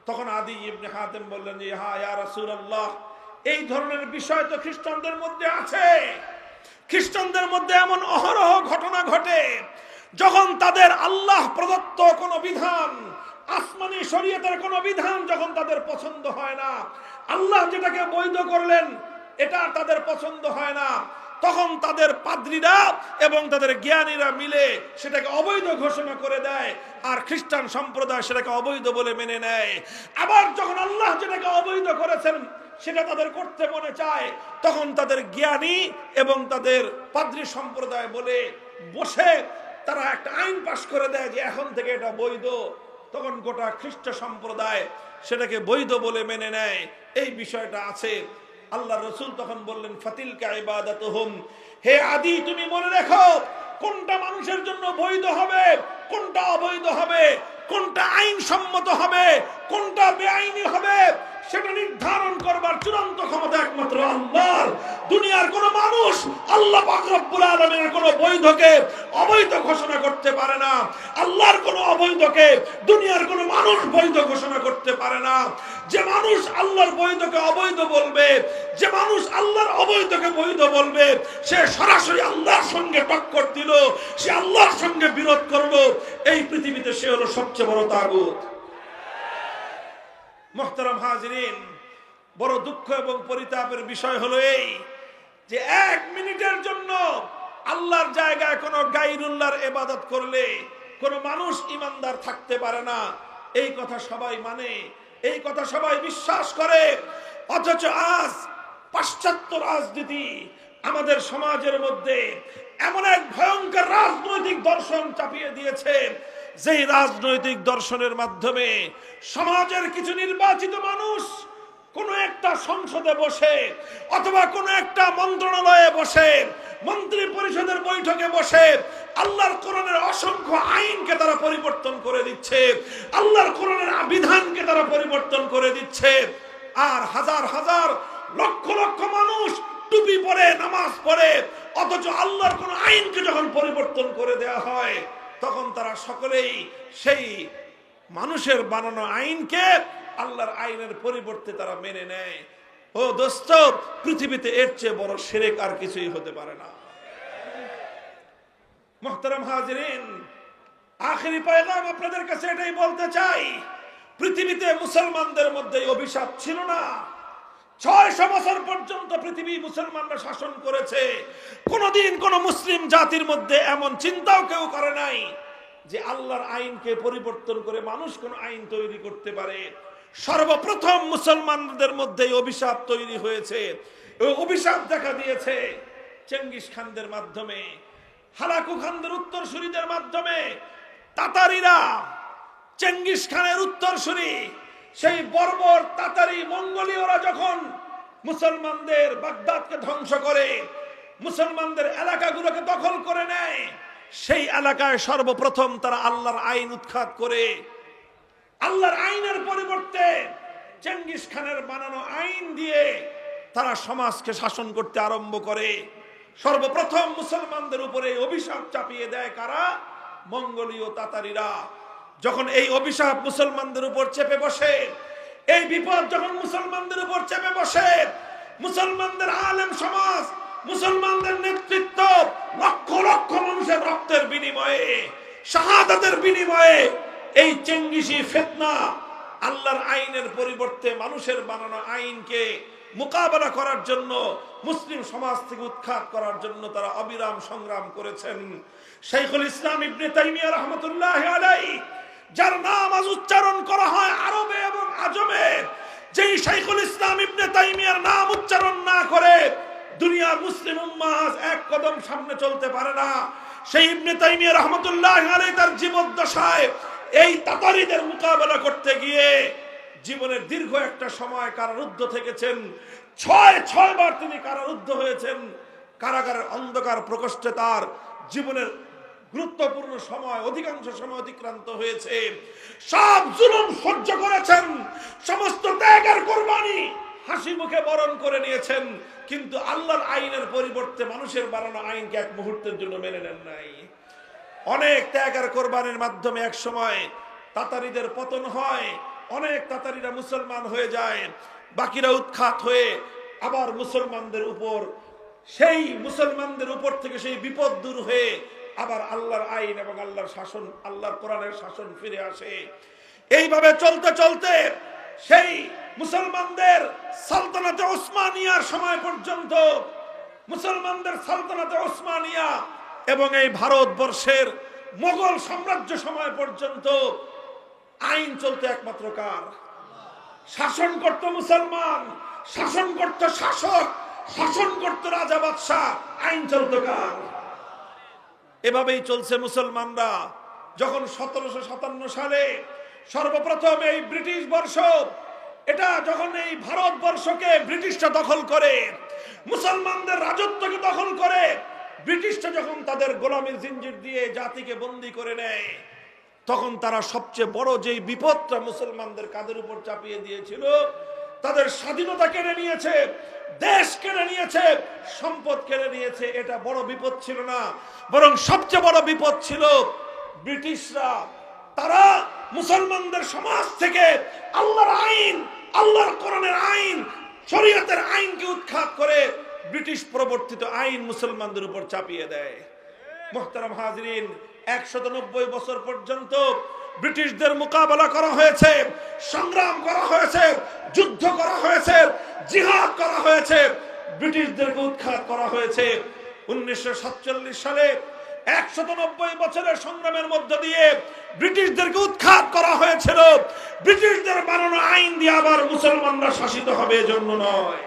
তখন আদী ইবনে হাতেম বললেন যে হ্যাঁ ইয়া রাসূলুল্লাহ, এই ধরনের বিষয় তো খ্রিস্টানদের মধ্যে আছে। খ্রিস্টানদের মধ্যে এমন অহরহ ঘটনা ঘটে, যখন তাদের আল্লাহ প্রদত্ত কোনো বিধান, আসমানি শরীয়তের কোনো বিধান যখন তাদের পছন্দ হয় না, আল্লাহ যেটাকে বৈধ করলেন এটা তাদের পছন্দ হয় না, তখন তাদের পাদ্রীরা এবং তাদের জ্ঞানীরা মিলে সেটাকে অবৈধ ঘোষণা করে দেয়, আর খ্রিস্টান সম্প্রদায় সেটাকে অবৈধ বলে মেনে নেয়। আবার যখন আল্লাহ যেটাকে অবৈধ করেছেন সেটা তাদের করতে মনে চায়, তখন তাদের জ্ঞানী এবং তাদের পাদ্রী সম্প্রদায় বলে বসে তারা একটা আইন পাশ করে দেয় যে এখন থেকে এটা বৈধ। তখন গোটা খ্রিস্ট সম্প্রদায় সেটাকে বৈধ বলে মেনে নেয়। এই বিষয়টা আছে। আল্লাহ রসুল তখন বললেন, ফাতিলকা ইবাদাতুহুম, হে আদি তুমি মনে রেখো কোনটা মানুষের জন্য বৈধ হবে, কোনটা অবৈধ হবে, কোনটা আইন সম্মত হবে, কোনটা বেআইনি হবে, সেটা নির্ধারণ করবার চূড়ান্ত ক্ষমতা একমাত্র আল্লাহর। দুনিয়ার কোন মানুষ আল্লাহ পাক রব্বুল আলামিনের কোন বৈধকে অবৈধ ঘোষণা করতে পারে না। আল্লাহর কোন অবৈধকে দুনিয়ার কোন মানুষ বৈধ ঘোষণা করতে পারে না। যে মানুষ আল্লাহর বৈধকে অবৈধ বলবে, যে মানুষ আল্লাহর অবৈধকে বৈধ বলবে, সে সরাসরি আল্লাহর সঙ্গে টক্কর দিল, সে আল্লাহর সঙ্গে বিরোধ করলো। এই পৃথিবীতে সে হলো সবচেয়ে বড় তাগুত। মুহতারাম হাজিরিন, বড় দুঃখ এবং পরিতাপের বিষয় হলো এই যে এক মিনিটের জন্য আল্লাহর জায়গায় কোন গায়রুল্লাহর ইবাদত করলে কোন মানুষ ইমানদার থাকতে পারে না। এই কথা সবাই মানে, এই কথা সবাই বিশ্বাস করে। অথচ আজ পাশ্চাত্য রাজনীতি আমাদের সমাজের মধ্যে এমন এক ভয়ঙ্কর রাজনৈতিক দর্শন চাপিয়ে দিয়েছে, যেই রাজনৈতিক দর্শনের মাধ্যমে সমাজের কিছু নির্বাচিত মানুষ কোন একটা সংসদে বসে অথবা কোন একটা মন্ত্রণালয়ে বসে, মন্ত্রী পরিষদের বৈঠকে বসে আল্লাহর কোরআনের অসংখ্য আইনকে তারা পরিবর্তন করে দিচ্ছে, আল্লাহর কোরআনের বিধানকে তারা পরিবর্তন করে দিচ্ছে। আর হাজার হাজার লক্ষ লক্ষ মানুষ টুপি পরে নামাজ পড়ে, অথচ আল্লাহর কোন আইনকে যখন পরিবর্তন করে দেয়া হয় তখন তারা সকলেই সেই মানুষের বানানো আইনকে আল্লাহর আইনের পরিবর্তে তারা মেনে নেয়। ও দোস্ত, পৃথিবীতে এর চেয়ে বড় শিরক আর কিছুই হতে পারে না। মুহতারাম হাজিরিন, আখেরি পয়গাম আপনাদের কাছে এটাই বলতে চাই, পৃথিবীতে মুসলমানদের মধ্যে অভিশাপ ছিল না। 600 বছর পর্যন্ত পৃথিবী মুসলমানরা শাসন করেছে। কোনদিন কোন মুসলিম জাতির মধ্যে এমন চিন্তাও কেউ করে নাই যে আল্লাহর আইনকে পরিবর্তন করে মানুষ কোন আইন তৈরি করতে পারে। সর্বপ্রথম মুসলমানদের মধ্যে অভিশাপ তৈরি হয়েছে। অভিশাপ দেখা দিয়েছে চেঙ্গিস খানদের মাধ্যমে, হালাকু খানদের উত্তরসূরিদের মাধ্যমে। তাতারিরা চেঙ্গিস খানের উত্তরসূরি, সেই বর্বর তাতারি মঙ্গোলীয়রা যখন মুসলমানদের বাগদাদকে ধ্বংস করে, মুসলমানদের এলাকাগুলোকে দখল করে নেয়, সেই এলাকায় সর্বপ্রথম তারা আল্লাহর আইন উৎখাত করে আল্লাহর আইনের পরিবর্তে চেঙ্গিস খানের বানানো আইন দিয়ে তারা সমাজকে শাসন করতে আরম্ভ করে। সর্বপ্রথম মুসলমানদের উপরে অভিশাপ চাপিয়ে দেয় কারা? মঙ্গোলীয় তাতারিরা। যখন এই অভিশাপ মুসলমানদের উপর চেপে বসে, এই বিপদ যখন মুসলমানদের উপর চেপে বসে, মুসলমানদের আলেম সমাজ, মুসলমানদের নেতৃত্ব লক্ষ লক্ষ মানুষের রক্তের বিনিময়ে, শাহাদাতের বিনিময়ে এই চেঙ্গিসি ফিতনা আল্লাহর আইনের পরিবর্তে মানুষের বানানো আইনকে মোকাবেলা করার জন্য, মুসলিম সমাজ থেকে উৎখাত করার জন্য তারা অবিরাম সংগ্রাম করেছেন। শাইখুল ইসলাম ইবনে তাইমিয়া রাহমাতুল্লাহি আলাইহি, যার নাম আজ উচ্চারণ করা হয় আরবে এবং আজমে, যেই শাইখুল ইসলাম ইবনে তাইমিয়ার নাম উচ্চারণ না করে দুনিয়ার মুসলিম উম্মাহ এক কদম সামনে চলতে পারে না। সেই ইবনে তাইমিয়া রাহমাতুল্লাহি আলাইহি তার জীবদ্দশায় এই তাতারিদের মোকাবেলা করতে গিয়ে জীবনের দীর্ঘ একটা সময় কারারুদ্ধ থেকেছেন। 6 বার তিনি কারারুদ্ধ হয়েছেন। কারাগারের অন্ধকার প্রকোষ্ঠে তার জীবনের গুরুত্বপূর্ণ সময়, অধিকাংশ সময় অতিক্রান্ত হয়েছে। সব জুলুম সহ্য করেছেন, সমস্ত ত্যাগের কুরবানি হাসি মুখে বরণ করে নিয়েছেন, কিন্তু আল্লাহর আইনের পরিবর্তে মানুষের বানানো আইনকে এক মুহূর্তের জন্য মেনে নেন নাই। অনেক ত্যাগের কোরবানির মাধ্যমে এক সময় তাতারিদের পতন হয়, অনেক তাতারিরা মুসলমান হয়ে যায়, বাকিরা উৎখাত হয়ে আবার মুসলমানদের উপর সেই মুসলমানদের উপর থেকে সেই বিপদ দূর হয়ে আবার আল্লাহর আইন এবং আল্লাহর শাসন, আল্লাহর কোরআনের শাসন ফিরে আসে। এইভাবে চলতে চলতে সেই মুসলমানদের সালতানাতে ওসমানিয়ার সময় পর্যন্ত, মুসলমানদের সালতানাতে ওসমানিয়া এবং এই ভারতবর্ষের মোগল সাম্রাজ্য সময় পর্যন্ত আইন চলতো একমাত্র কার? শাসন করত মুসলমান, শাসন করত শাসক, শাসন করত রাজা বাদশাহ, আইন চলতো কার? এভাবেই চলছে মুসলমানরা। যখন 1757 সালে সর্বপ্রথম এই ব্রিটিশ বর্ষ, এটা যখন এই ভারতবর্ষকে ব্রিটিশরা দখল করে, মুসলমানদের রাজত্বকে দখল করে, ব্রিটিশরা যখন তাদের গোলামীর জিঞ্জির দিয়ে জাতিকে বন্দী করে নেয়, তখন তারা সবচেয়ে বড় যেই বিপদটা মুসলমানদের কাঁধের উপর চাপিয়ে দিয়েছিল, তাদের স্বাধীনতা কেড়ে নিয়েছে, দেশ কেড়ে নিয়েছে, সম্পদ কেড়ে নিয়েছে, এটা বড় বিপদ ছিল না। বরং সবচেয়ে বড় বিপদ ছিল ব্রিটিশরা। তারা মুসলমানদের সমাজ থেকে আল্লাহর আইন, আল্লাহর কোরআনের আইন, শরীয়তের আইনকে উৎখাত করে ব্রিটিশ প্রবর্তিত আইন মুসলমানদের উপর চাপিয়ে দেয়। মুহতারাম হাজরিন, 190 বছর পর্যন্ত ব্রিটিশদের মোকাবেলা করা হয়েছে, সংগ্রাম করা হয়েছে, যুদ্ধ করা হয়েছে, জিহাদ করা হয়েছে, ব্রিটিশদেরকে উৎখাত করা হয়েছে। 1947 সালে 190 বছরের সংগ্রামের মধ্য দিয়ে ব্রিটিশদেরকে উৎখাত করা হয়েছিল। ব্রিটিশদের বানানো আইন দিয়ে আবার মুসলমানরা শাসিত হবে এজন্য নয়।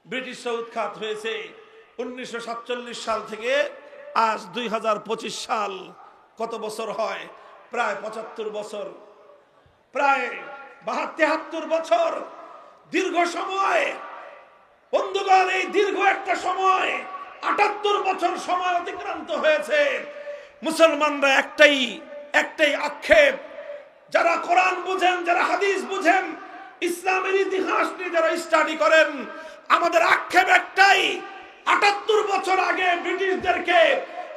ব্রিটিশরা উৎখাত হয়েছে 1947 সাল থেকে আজ 2025 সাল। কত বছর হয়? প্রায় 75 বছর, প্রায় 73 বছর। দীর্ঘ সময় বন্ধুগণ, এই দীর্ঘ একটা সময়, 78 বছর সময় অতিক্রান্ত হয়েছে। মুসলমানরা একটাই আক্ষেপ, যারা কোরআন বুঝেন, যারা হাদিস বুঝেন, ইসলামের ইতিহাস নিয়ে যারা স্টাডি করেন, আমাদের আক্ষেপ একটাই, 78 বছর আগে ব্রিটিশদেরকে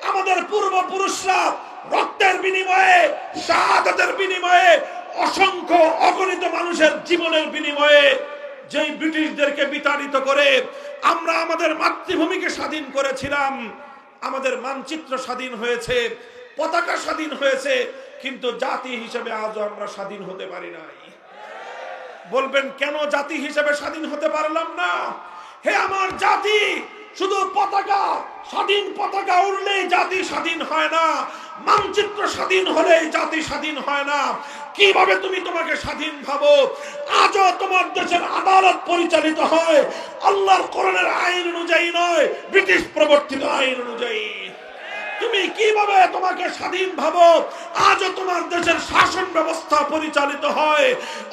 আমাদের পূর্বপুরুষরা রক্তের বিনিময়ে, শাহাদাতের বিনিময়ে, অসংখ্য অগণিত মানুষের জীবনের বিনিময়ে যেই ব্রিটিশদেরকে বিতাড়িত করে আমরা আমাদের মাতৃভূমিকে স্বাধীন করেছিলাম, আমাদের মানচিত্র স্বাধীন হয়েছে, পতাকা স্বাধীন হয়েছে, কিন্তু জাতি হিসেবে আজও আমরা স্বাধীন হতে পারি নাই। বলবেন কেন জাতি হিসেবে স্বাধীন হতে পারলাম না? হে আমার জাতি, শুধু পতাকা, স্বাধীন পতাকা উড়লেই জাতি স্বাধীন হয় না, মানচিত্র স্বাধীন হলেই জাতি স্বাধীন হয় না। কিভাবে তুমি তোমাকে স্বাধীন ভাবো? আজও তোমার দেশের আদালত পরিচালিত হয় আল্লাহর কোরআনের আইন অনুযায়ী নয়, ব্রিটিশ প্রবর্তিত আইন অনুযায়ী। তুমি কিভাবে তোমাকে স্বাধীন ভাবো? আজও তোমার দেশের শাসন ব্যবস্থা পরিচালিত হয়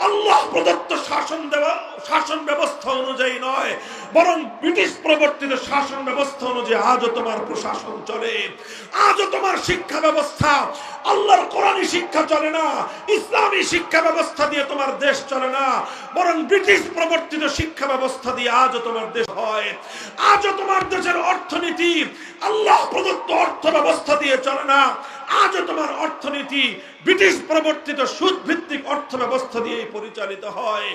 আল্লাহ প্রদত্ত শাসন ব্যবস্থা অনুযায়ী নয়, বরং ব্রিটিশ প্রবর্তিত শাসন ব্যবস্থা অনুযায়ী আজও তোমার প্রশাসন চলে। আজও তোমার শিক্ষা ব্যবস্থা আল্লাহর কোরআনী শিক্ষা চলে না, ইসলামী শিক্ষা ব্যবস্থা দিয়ে তোমার দেশ চলে না, বরং ব্রিটিশ প্রবর্তিত শিক্ষা ব্যবস্থা দিয়ে আজও তোমার দেশ হয়। আজও তোমার দেশের অর্থনীতি আল্লাহ প্রদত্ত অর্থ ব্যবস্থা দিয়ে চলে না, আজও তোমার অর্থনীতি ব্রিটিশ প্রবর্তিত সুদ ভিত্তিক অর্থ ব্যবস্থা দিয়ে পরিচালিত হয়।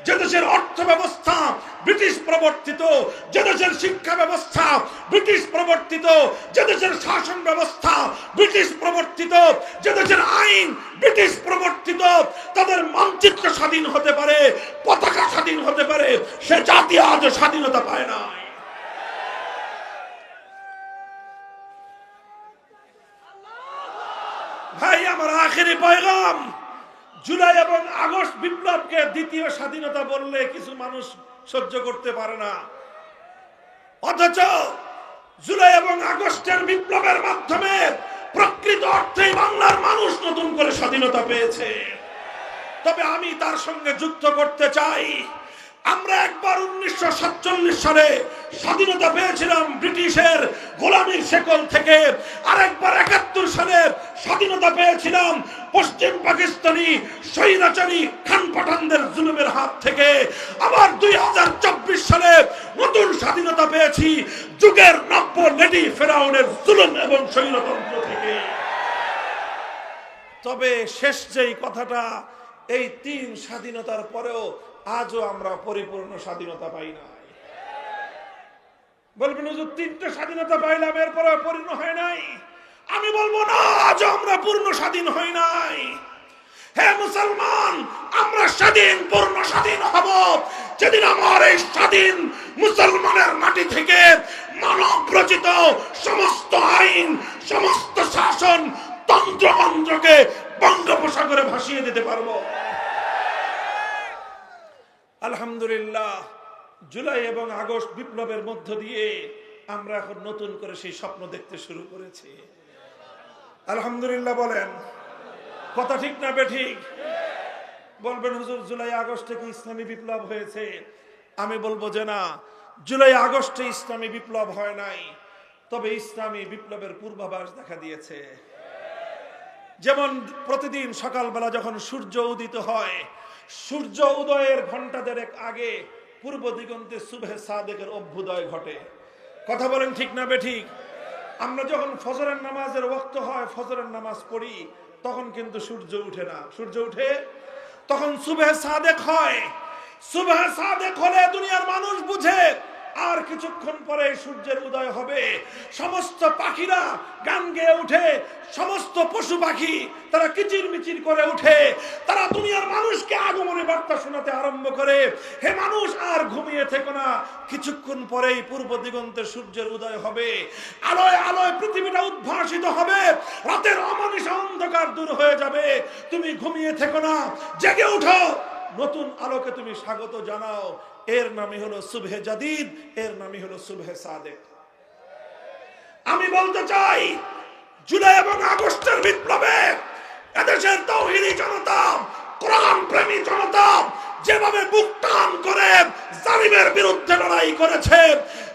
যে দেশের অর্থ ব্যবস্থা ব্রিটিশ প্রবর্তিত, যে দেশের শিক্ষা ব্যবস্থা ব্রিটিশ প্রবর্তিত, যে দেশের শাসন ব্যবস্থা ব্রিটিশ প্রবর্তিত, যে দেশের আইন ব্রিটিশ প্রবর্তিত, তাদের মানচিত্র স্বাধীন হতে পারে, পতাকা স্বাধীন হতে পারে, সে জাতি আজও স্বাধীনতা পায় না। ভাই আমার আখেরি পয়গাম, জুলাই এবং আগস্ট বিপ্লবকে দ্বিতীয় স্বাধীনতা বললে কিছু মানুষ সহ্য করতে পারে না, অথচ জুলাই এবং আগস্টের বিপ্লবের মাধ্যমে প্রকৃত অর্থেই বাংলার মানুষ নতুন করে স্বাধীনতা পেয়েছে। তবে আমি তার সঙ্গে যুক্ত করতে চাই, আমরা একবার 1947 সালে স্বাধীনতা পেয়েছিলাম ব্রিটিশের গোলামীর শেকল থেকে, আর একবার 71 সালে স্বাধীনতা পেয়েছিলাম পশ্চিম পাকিস্তানি স্বৈরাচারী খান পাঠানদের জুলুমের হাত থেকে। আবার 2024 সালে নতুন স্বাধীনতা পেয়েছি যুগের নব্য লেডি ফেরাউনের জুলুম এবং স্বৈরতন্ত্র থেকে। তবে শেষ যেই কথাটা, এই 3 স্বাধীনতার পরেও আজও আমরা পরিপূর্ণ স্বাধীনতা পাই নাই। বলবেন হুজুর তিনটে স্বাধীনতা পাইলাম এরপরে পূর্ণ হয় নাই। আমি বলবো না, আজ আমরা পূর্ণ স্বাধীন হই নাই। হে মুসলমান, আমরা স্বাধীন, পূর্ণ স্বাধীন হব যেদিন আমার এই স্বাধীন মুসলমানের মাটি থেকে মানব রচিত সমস্ত আইন, সমস্ত শাসন তন্ত্র মন্ত্রকে বঙ্গোপসাগরে ভাসিয়ে দিতে পারবো। আলহামদুলিল্লাহ, জুলাই এবং আগস্ট বিপ্লবের মধ্য দিয়ে আমরা এখন নতুন করে সেই স্বপ্ন দেখতে শুরু করেছি। আলহামদুলিল্লাহ বলেন, কথা ঠিক না বেঠিক? বলবেন হুজুর জুলাই আগস্টে কি ইসলামী বিপ্লব হয়েছে? আমি বলবো যে না, জুলাই আগস্টে ইসলামী বিপ্লব হয় নাই, তবে ইসলামী বিপ্লবের পূর্বাভাস দেখা দিয়েছে। যেমন প্রতিদিন সকালবেলা যখন সূর্য উদিত হয়, সূর্য উদয়ের ঘন্টা দেড়েক আগে পূর্ব দিগন্তে সুবহে সাদেকের অভ্যুদয় ঘটে। কথা বলেন ঠিক না বেঠিক? আমরা যখন ফজরের নামাজের ওয়াক্ত হয়, ফজরের নামাজ পড়ি, তখন কিন্তু সূর্য উঠে না। সূর্য উঠে তখন সুবহে সাদেক হয়। সুবহে সাদেক হলে দুনিয়ার মানুষ বুঝে আর কিছুক্ষণ পরে সূর্যের উদয় হবে। সমস্ত পাখিরা গান গেয়ে উঠে, সমস্ত পশু পাখি তারা কিচির মিচির করে উঠে, তারা দুনিয়ার মানুষকে আগমনী বার্তা শোনাতে আরম্ভ করে, হে মানুষ আর ঘুমিয়ে থেকো না, কিছুক্ষণ পরেই পূর্ব দিগন্তে সূর্যের উদয় হবে, আলোয় আলোয় পৃথিবীটা উদ্ভাসিত হবে, রাতের অমানিসা অন্ধকার দূর হয়ে যাবে। তুমি ঘুমিয়ে থেকো না, জেগে উঠো, নতুন আলোকে তুমি স্বাগত জানাও। এর নামই হলো সুবহে জাদিদ, এর নামই হলো সুবহে সাদেক। আমি বলতে চাই, জুলাই এবং আগস্টের বিপ্লবে এদেশের তাওহীদি জনতা, কোরআন প্রেমী জনতা যেভাবে বুক টান করে জালিমের বিরুদ্ধে লড়াই করেছে,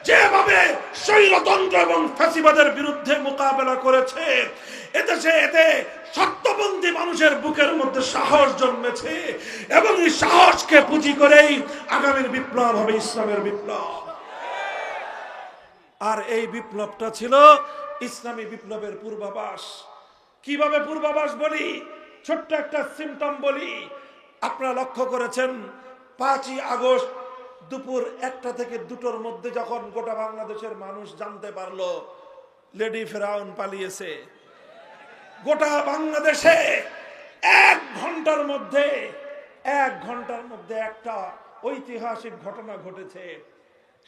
যেভাবে স্বৈরতন্ত্র এবং ফ্যাসিবাদের বিরুদ্ধে মোকাবেলা করেছে, এদেশে এতে সত্যপন্থী মানুষের বুকের মধ্যে সাহস জন্মেছে এবং এই সাহসকে পুঁজি করেই আগামীর বিপ্লব হবে ইসলামের বিপ্লব। আর এই বিপ্লবটা ছিল ইসলামী বিপ্লবের পূর্বাভাস। কিভাবে পূর্বাভাস বলি? ছোট্ট একটা সিম্পটম বলি। আপনারা লক্ষ্য করেছেন 5ই আগস্ট দুপুর 1টা থেকে 2টোর মধ্যে যখন গোটা বাংলাদেশের মানুষ জানতে পারলো লেডি ফেরাউন পালিয়েছে, গোটা বাংলাদেশে 1 ঘন্টার মধ্যে একটা ঐতিহাসিক ঘটনা ঘটেছে।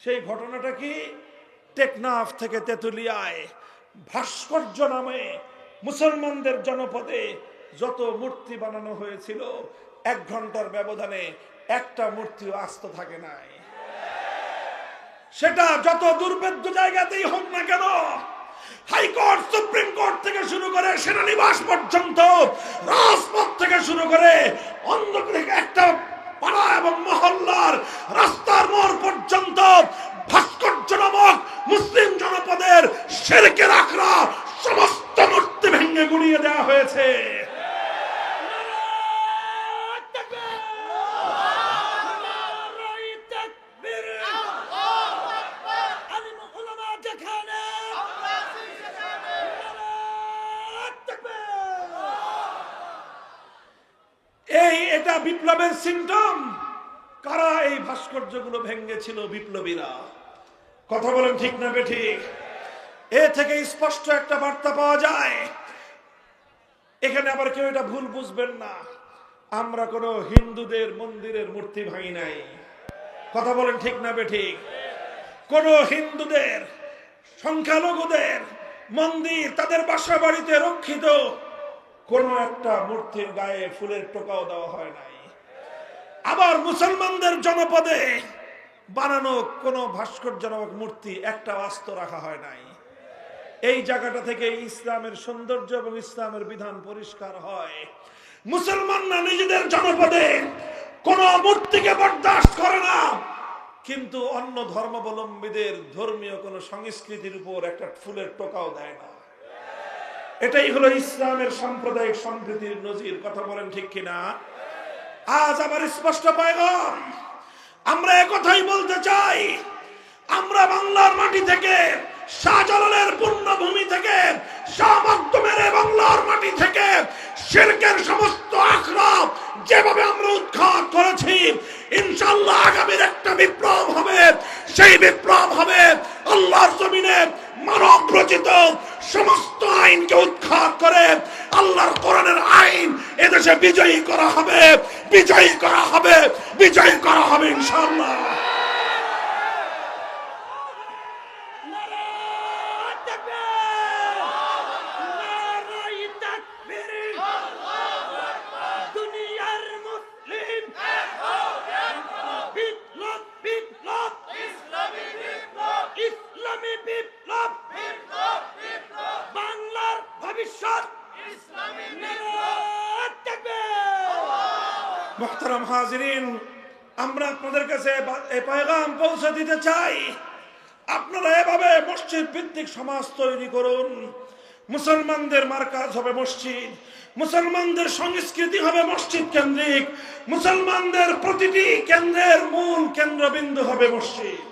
সেই ঘটনাটা কি? টেকনাফ থেকে তেতুলিয়ায় ভাস্কর্য নামে মুসলমানদের জনপদে যত মূর্তি বানানো হয়েছিল, 1 ঘন্টার ব্যবধানে একটা মূর্তিও আস্ত থাকে নাই। সেটা যত দুর্ভেদ্য জায়গাতেই হোক না কেন, হাইকোর্ট, সুপ্রিম কোর্ট থেকে শুরু করে সেনানিবাস পর্যন্ত, রাজপথ থেকে শুরু করে অন্য একটা পাড়া এবং মহল্লার রাস্তার মোড় পর্যন্ত ভাস্কর্য নামক মুসলিম জনপদের শিরকের আখড়া সমস্ত মূর্তি ভেঙে গুড়িয়ে দেওয়া হয়েছে। এটা বিপ্লবের সিম্পটম। কারা এই ভাস্কর্যগুলো ভেঙেছিল? বিপ্লবীরা। কথা বলেন ঠিক না বেঠিক? এ থেকে স্পষ্ট একটা বার্তা পাওয়া যায়। এখানে আবার কেউ এটা ভুল বুঝবেন না, আমরা কোন হিন্দুদের মন্দিরের মূর্তি ভাঙি নাই। কথা বলেন ঠিক না বেঠিক? কোন হিন্দুদের, সংখ্যালঘুদের মন্দির, তাদের বাসা বাড়িতে রক্ষিত কোন একটা মূর্তির গায়ে ফুলের টোকাও দেওয়া হয় নাই। আবার মুসলমানদের জনপদে বানানো কোন ভাস্কর্য নামক মূর্তি একটা আস্ত রাখা হয় নাই। এই জায়গাটা থেকে ইসলামের সৌন্দর্য এবং ইসলামের বিধান পরিষ্কার হয়। মুসলমানরা নিজেদের জনপদে কোন মূর্তিকে বরদাস্ত করে না, কিন্তু অন্য ধর্মাবলম্বীদের ধর্মীয় কোন সংস্কৃতির উপর একটা ফুলের টোকাও দেয় না। এটাই হলো ইসলামের সাম্প্রদায়িক সম্প্রীতির নজির। কথা বলেন ঠিক কিনা? আজ আবার স্পষ্ট পয়গাম, আমরা একথাই বলতে চাই, আমরা বাংলার মাটি থেকে, শাহজালালের পুণ্যভূমি থেকে, শাহ মখদুমের বাংলার মাটি থেকে শিরকের সমস্ত আখড়া যেভাবে আমরা উৎখাত করেছি, ইনশাআল্লাহ আগামীর একটা বিপ্লব হবে। সেই বিপ্লব হবে আল্লাহর জমিনে মানব রচিত সমস্ত আইনকে উৎখাত করে আল্লাহর কোরআনের আইন এদেশে বিজয়ী করা হবে, বিজয়ী করা হবে, বিজয়ী করা হবে ইনশাআল্লাহ। মুহতারাম হাজিরিন, আমরা আপনাদের কাছে এই পয়গাম পৌঁছে দিতে চাই, আপনারা এভাবে মসজিদ ভিত্তিক সমাজ তৈরি করুন। মুসলমানদের মার্কাজ হবে মসজিদ, মুসলমানদের সংস্কৃতি হবে মসজিদ কেন্দ্রিক, মুসলমানদের প্রতিটি কেন্দ্রের মূল কেন্দ্রবিন্দু হবে মসজিদ।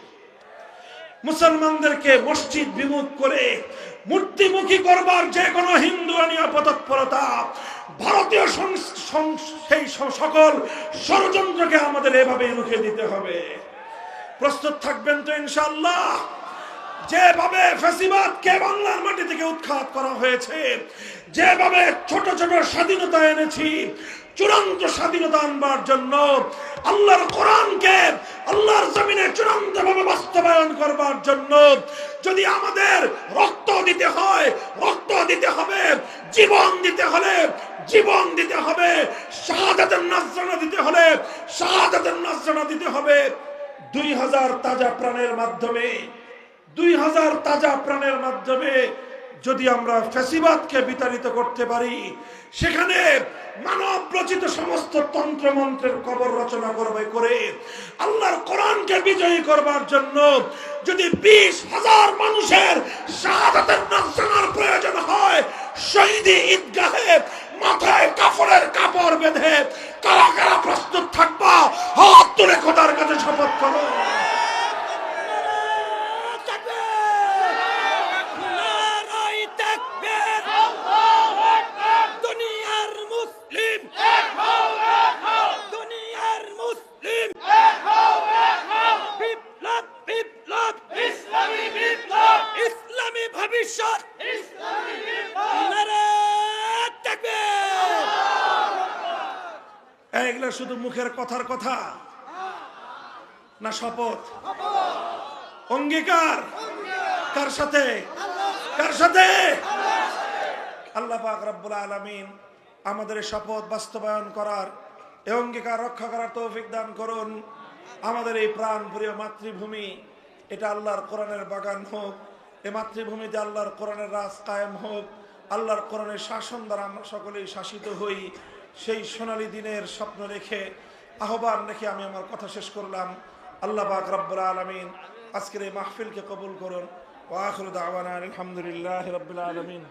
মুসলমানদেরকে মসজিদ বিমুখ করে মূর্তিমুখী করবার যে কোনো হিন্দুয়ানি অপতৎপরতা, ভারতীয় সেই সকল ষড়যন্ত্রকে আমাদের এভাবে রুখে দিতে হবে। প্রস্তুত থাকবেন তো ইনশাআল্লাহ? যেভাবে ফ্যাসিবাদকে বাংলার মাটি থেকে উৎখাত করা হয়েছে, যেভাবে ছোট ছোট স্বাধীনতা এনেছি, চূড়ান্ত স্বাধীনতা আনবার জন্য আল্লাহর কোরআনকে আল্লাহর জমিনে চূড়ান্ত ভাবে বাস্তবায়ন করবার জন্য যদি আমাদের রক্ত দিতে হয়, রক্ত দিতে হবে, জীবন দিতে হলে জীবন দিতে হবে, শাহাদাতের নজরানা দিতে হলে শাহাদাতের নজরানা দিতে হবে। 2000 তাজা প্রাণের মাধ্যমে, 2000 তাজা প্রাণের মাধ্যমে যদি আমরা ফ্যাসিবাদকে বিতাড়িত করতে পারি, সেখানে মানব রচিত সমস্ত তন্ত্র মন্ত্রের কবর রচনা করে আল্লাহর কোরআনকে বিজয়ী করবার জন্য যদি 20,000 মানুষের শাহাদাতের নজরানার প্রয়োজন হয়, শহীদি ঈদগাহে মাথায় কাফনের কাপড় বেঁধে কারা কারা প্রস্তুত থাকবা? হাত তুলে খোদার কাছে শপথ করো। এগুলা শুধু মুখের কথার কথা না, শপথ, অঙ্গীকার? কার সাথে? কার সাথে? আল্লাহ পাক রব্বুল আলামিন আমাদের শপথ বাস্তবায়ন করার, এই অঙ্গীকার রক্ষা করার তৌফিক দান করুন। আমাদের এই প্রাণপ্রিয় মাতৃভূমি, এটা আল্লাহর কোরআনের বাগান হোক, এই মাতৃভূমিতে আল্লাহর কোরআনের রাজ কায়েম হোক, আল্লাহর কোরআনের শাসন দ্বারা আমরা সকলেই শাসিত হই। সেই সোনালী দিনের স্বপ্ন রেখে, আহ্বান রেখে আমি আমার কথা শেষ করলাম। আল্লাহ পাক রব্বুল আলামিন আজকের এই মাহফিলকে কবুল করুন। ওয়া আখিরু দাওয়ানা আলহামদুলিল্লাহি রাব্বিল আলামিন।